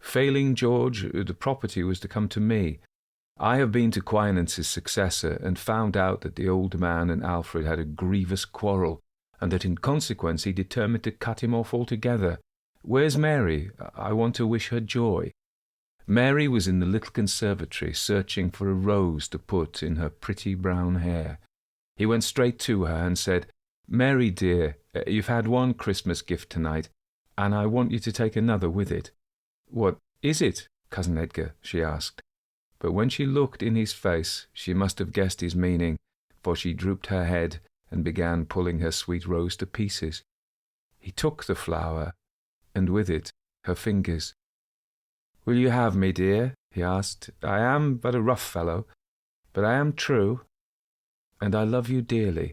Failing George, the property was to come to me. I have been to Quinance's successor and found out that the old man and Alfred had a grievous quarrel, and that in consequence he determined to cut him off altogether. Where's Mary? I want to wish her joy." Mary was in the little conservatory searching for a rose to put in her pretty brown hair. He went straight to her and said, "Mary, dear, you've had one Christmas gift tonight, and I want you to take another with it." "What is it, Cousin Edgar?" she asked. But when she looked in his face, she must have guessed his meaning, for she drooped her head and began pulling her sweet rose to pieces. He took the flower, and with it her fingers. "Will you have me, dear?" he asked. "I am but a rough fellow, but I am true, and I love you dearly."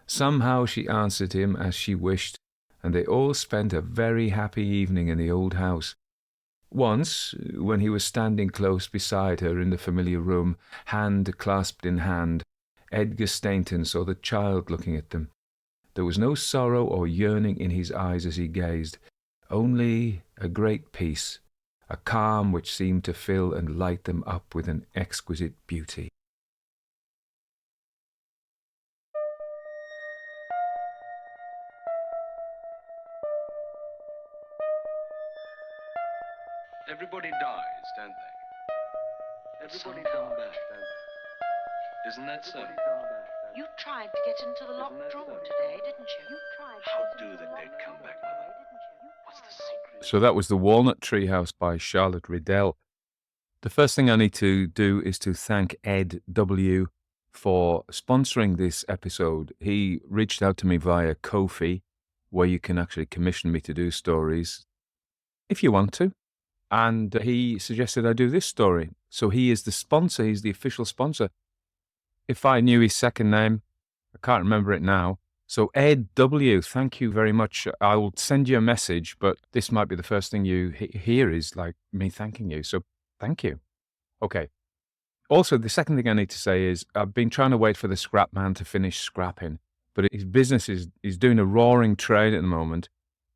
Somehow she answered him as she wished, and they all spent a very happy evening in the old house. Once, when he was standing close beside her in the familiar room, hand clasped in hand, Edgar Stainton saw the child looking at them. There was no sorrow or yearning in his eyes as he gazed, only a great peace, a calm which seemed to fill and light them up with an exquisite beauty. Everybody dies, don't they? Everybody come back, don't they? Isn't that so? You tried to get into the locked drawer today, didn't you? How do the dead come back, Mother? What's the secret? So that was The Walnut-Tree House by Charlotte Riddell. The first thing I need to do is to thank Ed W. for sponsoring this episode. He reached out to me via Ko-fi, where you can actually commission me to do stories if you want to. And he suggested I do this story. So he is the sponsor. He's the official sponsor. If I knew his second name, I can't remember it now. So Ed W., thank you very much. I will send you a message, but this might be the first thing you hear is like me thanking you. So thank you. Okay. Also, the second thing I need to say is I've been trying to wait for the scrap man to finish scrapping, but his business is doing a roaring trade at the moment,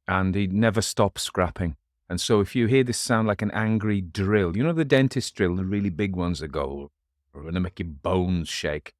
and he never stops scrapping. And so if you hear this sound like an angry drill, you know the dentist drill, the really big ones that go, or going to make your bones shake,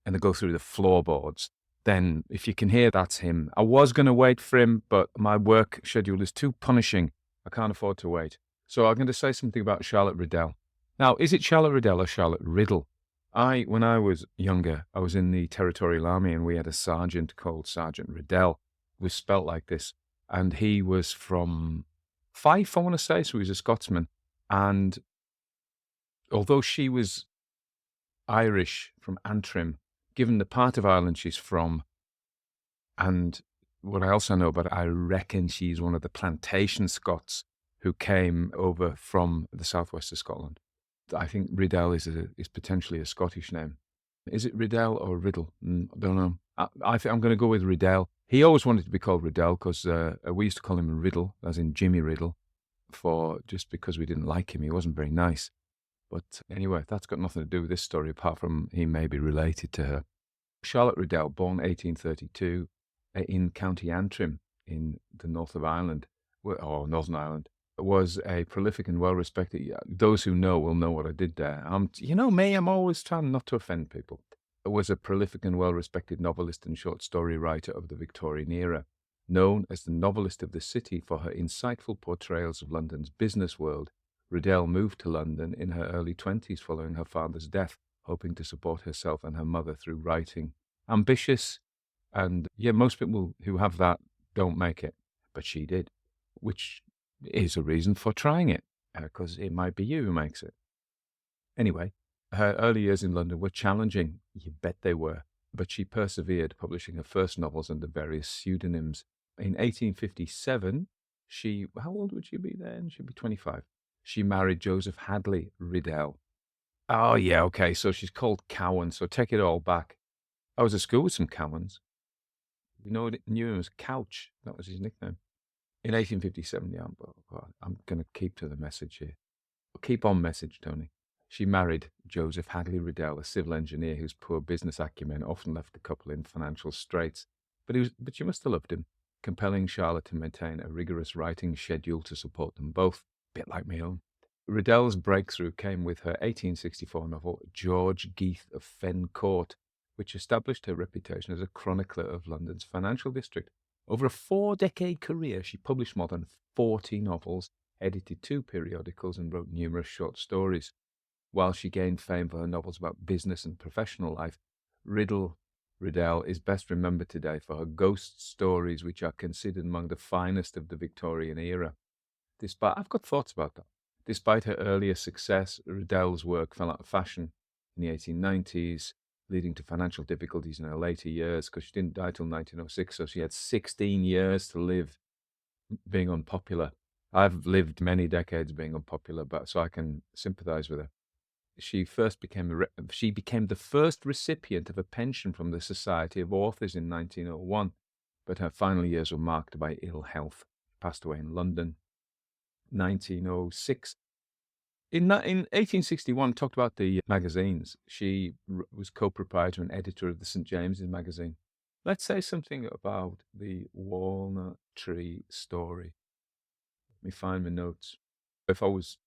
and they go through the floorboards, then if you can hear that's him. I was going to wait for him, but my work schedule is too punishing. I can't afford to wait. So I'm going to say something about Charlotte Riddell. Now, is it Charlotte Riddell or Charlotte Riddell? When I was younger, I was in the Territorial Army, and we had a sergeant called Sergeant Riddell. It was spelt like this. And he was from Fife, I want to say, so he was a Scotsman. And although she was Irish from Antrim, given the part of Ireland she's from, and what else I know about her, I reckon she's one of the plantation Scots who came over from the southwest of Scotland. I think Riddell is potentially a Scottish name. Is it Riddell or Riddle? I don't know. I think I'm going to go with Riddell. He always wanted to be called Riddell because we used to call him Riddle, as in Jimmy Riddle, just because we didn't like him. He wasn't very nice. But anyway, that's got nothing to do with this story, apart from he may be related to her. Charlotte Riddell, born 1832 in County Antrim in the north of Ireland, or Northern Ireland, was a prolific and well-respected. Those who know will know what I did there. You know me, I'm always trying not to offend people. Was a prolific and well-respected novelist and short story writer of the Victorian era, known as the novelist of the city for her insightful portrayals of London's business world. Riddell moved to London in her early 20s following her father's death, hoping to support herself and her mother through writing. Ambitious, and most people who have that don't make it, but she did, which is a reason for trying it, because it might be you who makes it. Anyway, her early years in London were challenging, you bet they were, but she persevered, publishing her first novels under various pseudonyms. In 1857, how old would she be then? She'd be 25. She married Joseph Hadley Riddell. Oh, yeah, okay, so she's called Cowan, so take it all back. I was at school with some Cowans. You know, knew him as Couch. That was his nickname. In 1857, I'm going to keep to the message here. Keep on message, Tony. She married Joseph Hadley Riddell, a civil engineer whose poor business acumen often left the couple in financial straits. But she must have loved him, compelling Charlotte to maintain a rigorous writing schedule to support them both, a bit like my own. Riddell's breakthrough came with her 1864 novel, George Geith of Fen Court, which established her reputation as a chronicler of London's financial district. Over a 4-decade career, she published more than 40 novels, edited 2 periodicals, and wrote numerous short stories. While she gained fame for her novels about business and professional life, Riddell is best remembered today for her ghost stories, which are considered among the finest of the Victorian era. I've got thoughts about that. Despite her earlier success, Riddell's work fell out of fashion in the 1890s, leading to financial difficulties in her later years, because she didn't die till 1906, so she had 16 years to live being unpopular. I've lived many decades being unpopular, so I can sympathize with her. She became the first recipient of a pension from the Society of Authors in 1901, but her final years were marked by ill health. She passed away in London, 1906. In 1861, talked about the magazines. She was co-proprietor and editor of the St. James's magazine. Let's say something about the Walnut-Tree story. Let me find my notes. If I was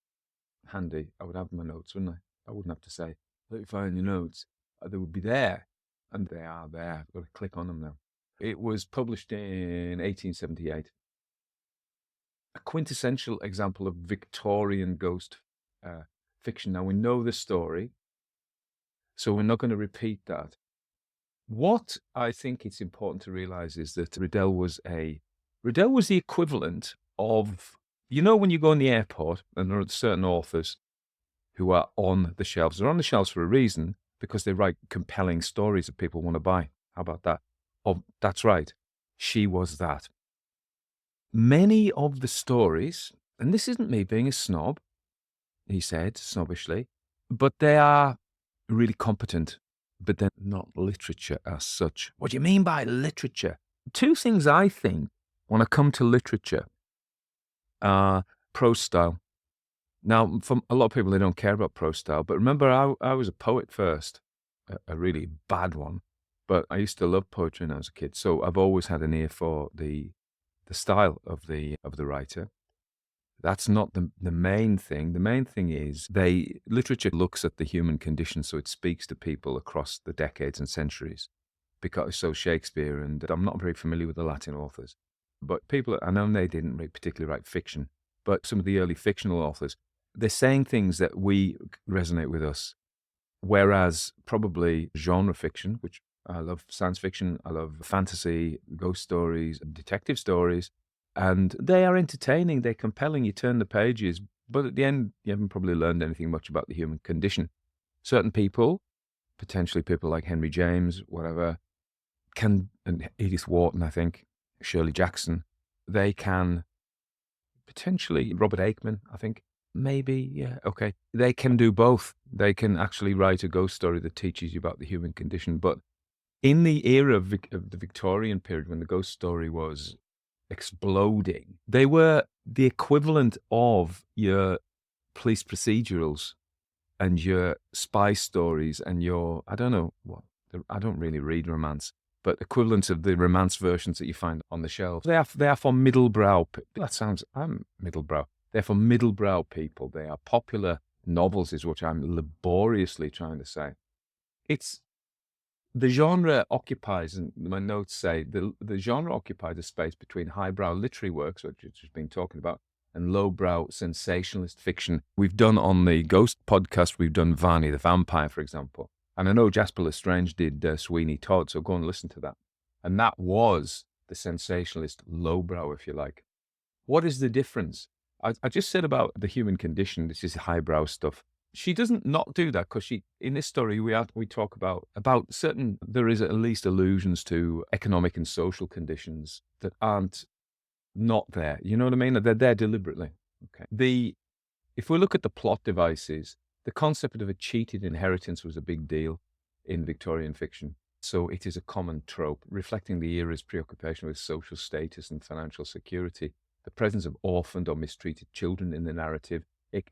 handy, I would have my notes, wouldn't I? I wouldn't have to say, let me find your notes. They would be there, and they are there. I've got to click on them now. It was published in 1878. A quintessential example of Victorian ghost fiction. Now, we know the story, so we're not going to repeat that. What I think it's important to realize is that Riddell was the equivalent of, when you go in the airport and there are certain authors who are on the shelves. They're on the shelves for a reason, because they write compelling stories that people want to buy. How about that? Oh, that's right. She was that. Many of the stories, and this isn't me being a snob, he said snobbishly, but they are really competent, but they're not literature as such. What do you mean by literature? Two things I think when I come to literature are prose style. Now, for a lot of people, they don't care about prose style, but remember, I was a poet first, a really bad one, but I used to love poetry when I was a kid, so I've always had an ear for the style of the writer. That's not the main thing. The main thing is literature looks at the human condition, so it speaks to people across the decades and centuries. Because Shakespeare, and I'm not very familiar with the Latin authors, but people, I know they didn't particularly write fiction, but some of the early fictional authors, they're saying things that we resonate with us. Whereas probably genre fiction, which I love science fiction, I love fantasy, ghost stories, detective stories, and they are entertaining, they're compelling, you turn the pages, but at the end, you haven't probably learned anything much about the human condition. Certain people, potentially people like Henry James, whatever, and Edith Wharton, I think, Shirley Jackson, they can, potentially Robert Aikman, I think, maybe, yeah, okay. They can do both. They can actually write a ghost story that teaches you about the human condition. But in the era of the Victorian period, when the ghost story was exploding, they were the equivalent of your police procedurals and your spy stories and your, I don't know what, I don't really read romance, but equivalent of the romance versions that you find on the shelves. They are for middlebrow. I'm middlebrow. They're for middlebrow people. They are popular novels, is what I'm laboriously trying to say. It's the genre occupies, and my notes say, the genre occupies a space between highbrow literary works, which we've been talking about, and lowbrow sensationalist fiction. We've done on the Ghost podcast, we've done Varney the Vampire, for example. And I know Jasper Lestrange did Sweeney Todd, so go and listen to that. And that was the sensationalist lowbrow, if you like. What is the difference? I just said about the human condition, this is highbrow stuff. She doesn't not do that, because in this story we talk about certain, there is at least allusions to economic and social conditions that aren't not there. You know what I mean? They're there deliberately. Okay. If we look at the plot devices, the concept of a cheated inheritance was a big deal in Victorian fiction. So it is a common trope, reflecting the era's preoccupation with social status and financial security. The presence of orphaned or mistreated children in the narrative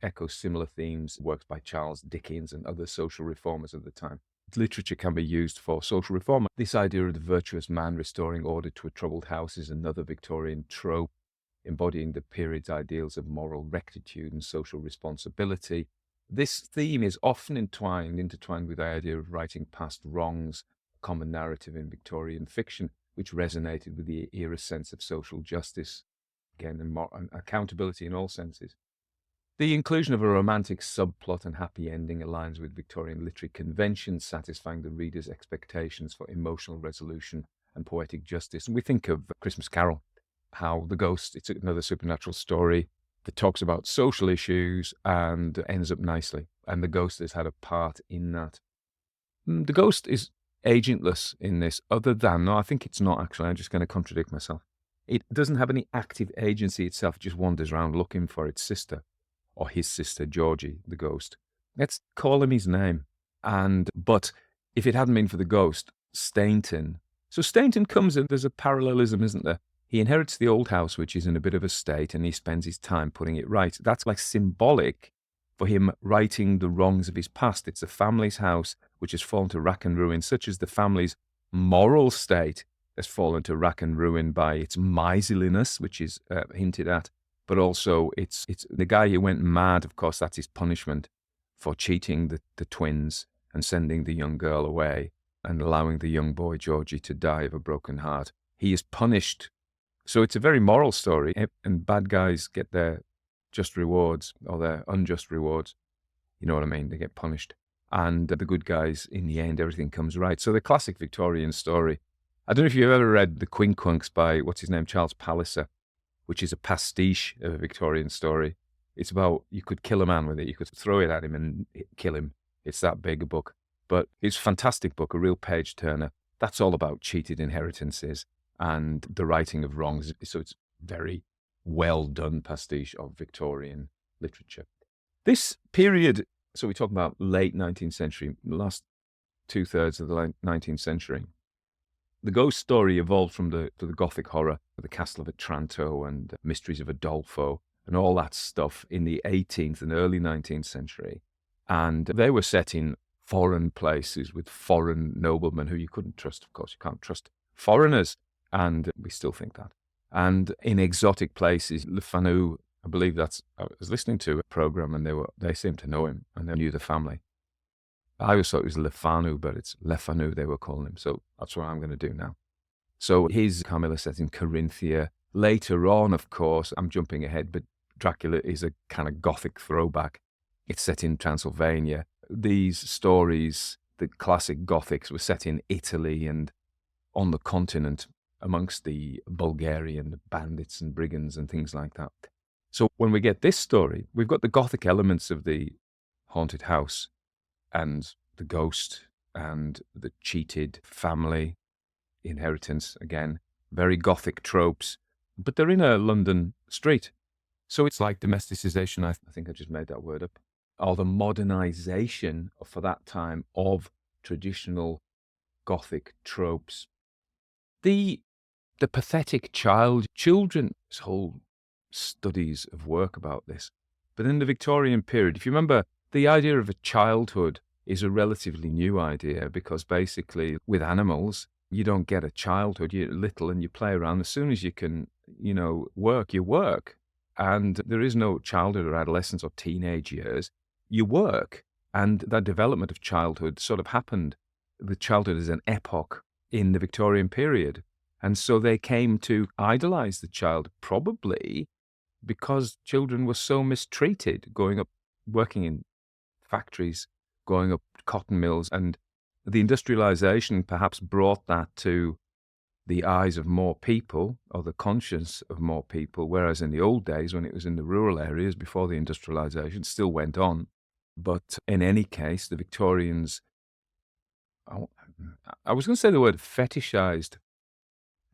echoes similar themes, works by Charles Dickens and other social reformers of the time. Literature can be used for social reform. This idea of the virtuous man restoring order to a troubled house is another Victorian trope, embodying the period's ideals of moral rectitude and social responsibility. This theme is often intertwined with the idea of righting past wrongs, a common narrative in Victorian fiction, which resonated with the era's sense of social justice, again, and accountability in all senses. The inclusion of a romantic subplot and happy ending aligns with Victorian literary conventions, satisfying the reader's expectations for emotional resolution and poetic justice. And we think of Christmas Carol, how the ghost, it's another supernatural story that talks about social issues and ends up nicely. And the ghost has had a part in that. The ghost is agentless in this, no, I think it's not actually. I'm just going to contradict myself. It doesn't have any active agency itself. It just wanders around looking for its sister, or his sister, Georgie, the ghost. Let's call him his name. But if it hadn't been for the ghost, Stainton. So Stainton comes in, there's a parallelism, isn't there? He inherits the old house, which is in a bit of a state, and he spends his time putting it right. That's like symbolic for him righting the wrongs of his past. It's the family's house, which has fallen to rack and ruin, such as the family's moral state has fallen to rack and ruin by its miserliness, which is hinted at, but also it's the guy who went mad. Of course, that's his punishment for cheating the twins and sending the young girl away and allowing the young boy Georgie to die of a broken heart. He is punished. So it's a very moral story, and bad guys get their just rewards or their unjust rewards. You know what I mean? They get punished. And the good guys, in the end, everything comes right. So the classic Victorian story. I don't know if you've ever read The Quincunx by, what's his name, Charles Palliser, which is a pastiche of a Victorian story. It's about, you could kill a man with it. You could throw it at him and kill him. It's that big a book. But it's a fantastic book, a real page-turner. That's all about cheated inheritances and the righting of wrongs. So it's very well done pastiche of Victorian literature. This period, so we talk about late 19th century, last 2/3 of the 19th century. The ghost story evolved from the Gothic horror, the Castle of Otranto and Mysteries of Udolpho and all that stuff in the 18th and early 19th century. And they were set in foreign places with foreign noblemen who you couldn't trust. Of course, you can't trust foreigners. And we still think that. And in exotic places, Le Fanu, I believe I was listening to a program and they seemed to know him and they knew the family. I always thought it was Le Fanu, but it's Le Fanu they were calling him. So that's what I'm going to do now. So his Carmilla set in Carinthia. Later on, of course, I'm jumping ahead, but Dracula is a kind of Gothic throwback. It's set in Transylvania. These stories, the classic Gothics, were set in Italy and on the continent amongst the Bulgarian bandits and brigands and things like that. So when we get this story, we've got the Gothic elements of the haunted house and the ghost and the cheated family inheritance, again, very Gothic tropes, but they're in a London street. So it's like domesticization, I think I just made that word up, or the modernization for that time of traditional Gothic tropes. The pathetic children, this whole studies of work about this. But in the Victorian period, if you remember, the idea of a childhood is a relatively new idea because basically with animals, you don't get a childhood. You're little and you play around. As soon as you can, work, you work. And there is no childhood or adolescence or teenage years. You work. And that development of childhood sort of happened. The childhood is an epoch in the Victorian period. And so they came to idolize the child, probably because children were so mistreated, going up, working in factories, going up cotton mills. And the industrialization perhaps brought that to the eyes of more people or the conscience of more people, whereas in the old days, when it was in the rural areas before the industrialization, still went on. But in any case, the Victorians, I was going to say the word fetishized.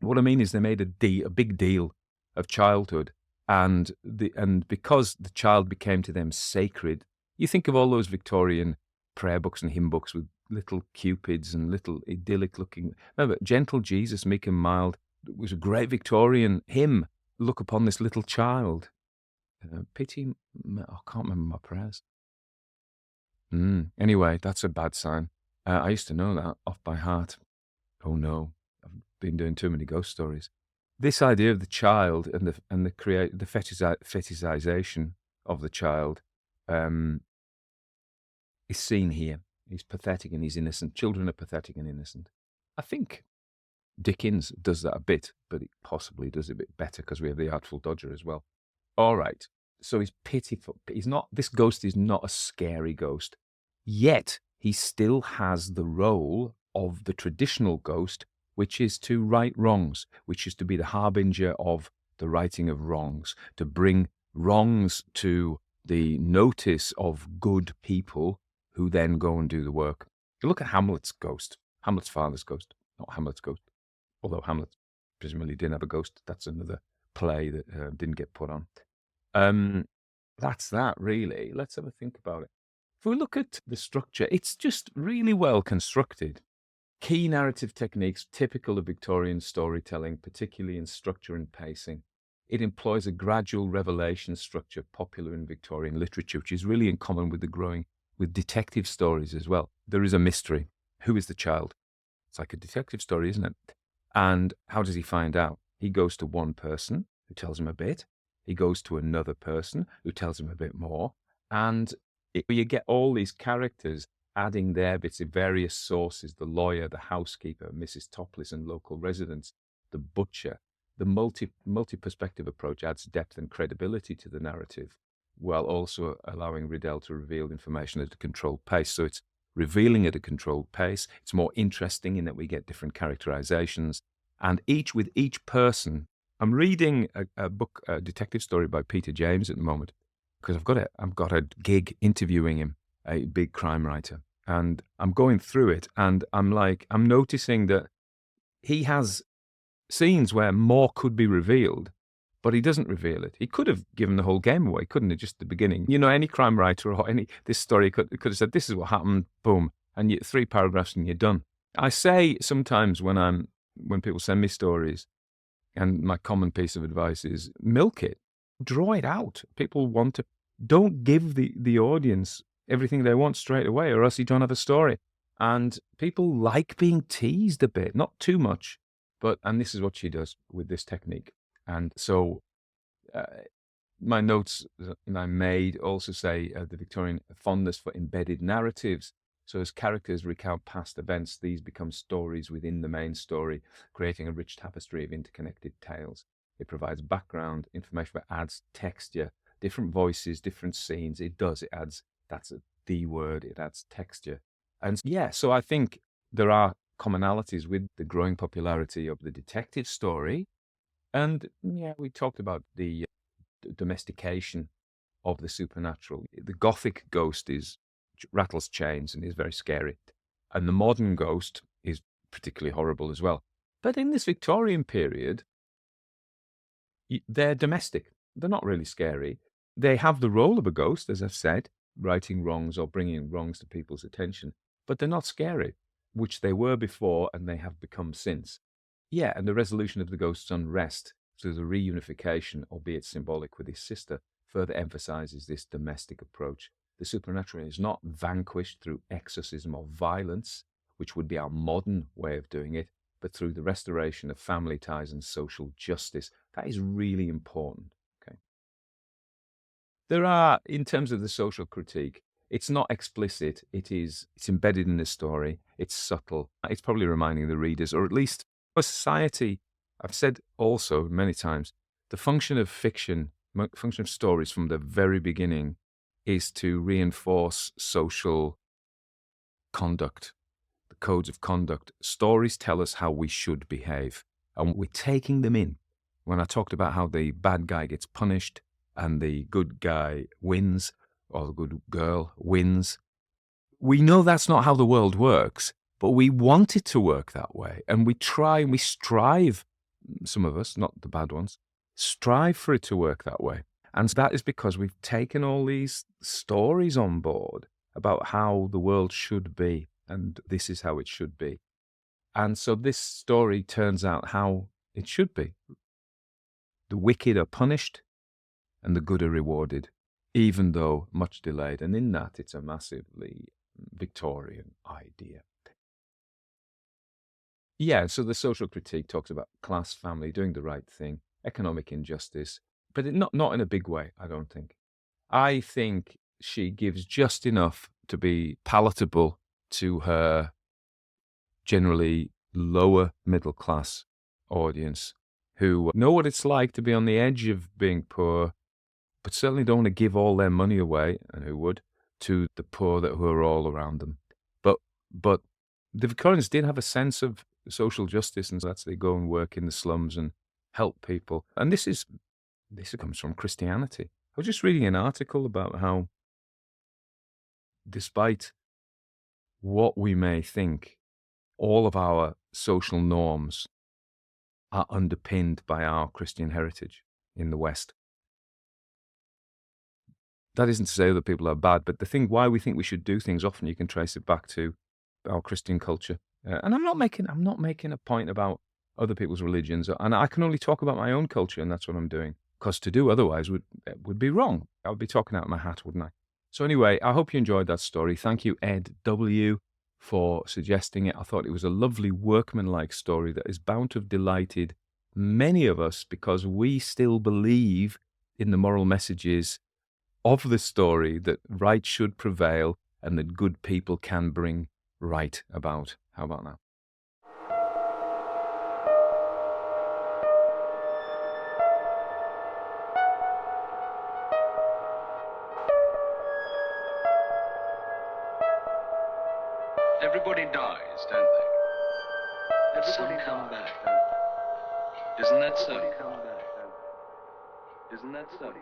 What I mean is they made a big deal of childhood, and because the child became to them sacred. You think of all those Victorian prayer books and hymn books with little cupids and little idyllic-looking. Remember, Gentle Jesus, Meek and Mild, it was a great Victorian hymn. Look upon this little child. Pity, I can't remember my prayers. Anyway, that's a bad sign. I used to know that off by heart. Oh no. Been doing too many ghost stories. This idea of the child and the fetishization of the child is seen here. He's pathetic and he's innocent. Children are pathetic and innocent. I think Dickens does that a bit, but he possibly does it a bit better because we have the Artful Dodger as well. All right. So he's pitiful. This ghost is not a scary ghost. Yet he still has the role of the traditional ghost, which is to right wrongs, which is to be the harbinger of the righting of wrongs, to bring wrongs to the notice of good people who then go and do the work. You look at Hamlet's ghost, Hamlet's father's ghost, not Hamlet's ghost, although Hamlet presumably didn't have a ghost. That's another play that didn't get put on. That's that, really. Let's have a think about it. If we look at the structure, it's just really well constructed. Key narrative techniques typical of Victorian storytelling, particularly in structure and pacing. It employs a gradual revelation structure popular in Victorian literature, which is really in common with detective stories as well. There is a mystery. Who is the child? It's like a detective story, isn't it? And how does he find out? He goes to one person who tells him a bit. He goes to another person who tells him a bit more. And you get all these characters adding their bits of various sources: the lawyer, the housekeeper, Mrs. Topless and local residents, the butcher. The multi-perspective approach adds depth and credibility to the narrative, while also allowing Riddell to reveal information at a controlled pace. So it's revealing at a controlled pace. It's more interesting in that we get different characterizations. And with each person, I'm reading a book, a detective story by Peter James at the moment, because I've got a gig interviewing him, a big crime writer. And I'm going through it, and I'm noticing that he has scenes where more could be revealed, but he doesn't reveal it. He could have given the whole game away, couldn't he, just at the beginning? Any crime writer or this story could have said, this is what happened, boom, and 3 paragraphs and you're done. I say sometimes when people send me stories, and my common piece of advice is milk it, draw it out. People don't give the audience everything they want straight away, or else you don't have a story. And people like being teased a bit, not too much. And this is what she does with this technique. And so my notes that I made also say the Victorian fondness for embedded narratives. So as characters recount past events, these become stories within the main story, creating a rich tapestry of interconnected tales. It provides background information, but adds texture, different voices, different scenes. It adds, that's the word, it adds texture. And yeah, so I think there are commonalities with the growing popularity of the detective story. And yeah, we talked about the domestication of the supernatural. The Gothic ghost rattles chains and is very scary. And the modern ghost is particularly horrible as well. But in this Victorian period, they're domestic. They're not really scary. They have the role of a ghost, as I've said, righting wrongs or bringing wrongs to people's attention. But they're not scary, which they were before and they have become since. Yeah, and the resolution of the ghost's unrest through the reunification, albeit symbolic, with his sister, further emphasizes this domestic approach. The supernatural is not vanquished through exorcism or violence, which would be our modern way of doing it, but through the restoration of family ties and social justice. That is really important. Okay. There are, in terms of the social critique, it's not explicit. It's embedded in the story. It's subtle. It's probably reminding the readers, or at least for society. I've said also many times, the function of fiction, function of stories from the very beginning is to reinforce social conduct, the codes of conduct. Stories tell us how we should behave, and we're taking them in. When I talked about how the bad guy gets punished and the good guy wins, or the good girl wins, we know that's not how the world works, but we want it to work that way. And we try and we strive, some of us, not the bad ones, strive for it to work that way. And that is because we've taken all these stories on board about how the world should be, and this is how it should be. And so this story turns out how it should be. The wicked are punished and the good are rewarded, even though much delayed. And in that, it's a massively Victorian idea. Yeah, so the social critique talks about class, family, doing the right thing, economic injustice, but not in a big way, I don't think. I think she gives just enough to be palatable to her generally lower middle class audience who know what it's like to be on the edge of being poor, but certainly don't want to give all their money away, and who would, to the poor who are all around them. But the Victorians did have a sense of social justice, and that's they go and work in the slums and help people. And this comes from Christianity. I was just reading an article about how, despite what we may think, all of our social norms are underpinned by our Christian heritage in the West. That isn't to say that people are bad, but why we think we should do things, often you can trace it back to our Christian culture. And I'm not making a point about other people's religions, and I can only talk about my own culture, and that's what I'm doing. Because to do otherwise would be wrong. I would be talking out of my hat, wouldn't I? So anyway, I hope you enjoyed that story. Thank you, Ed W. for suggesting it. I thought it was a lovely workmanlike story that is bound to have delighted many of us because we still believe in the moral messages of the story, that right should prevail and that good people can bring right about. How about that? Everybody dies, don't they? Everybody come back, don't they? Isn't that so? Isn't that so?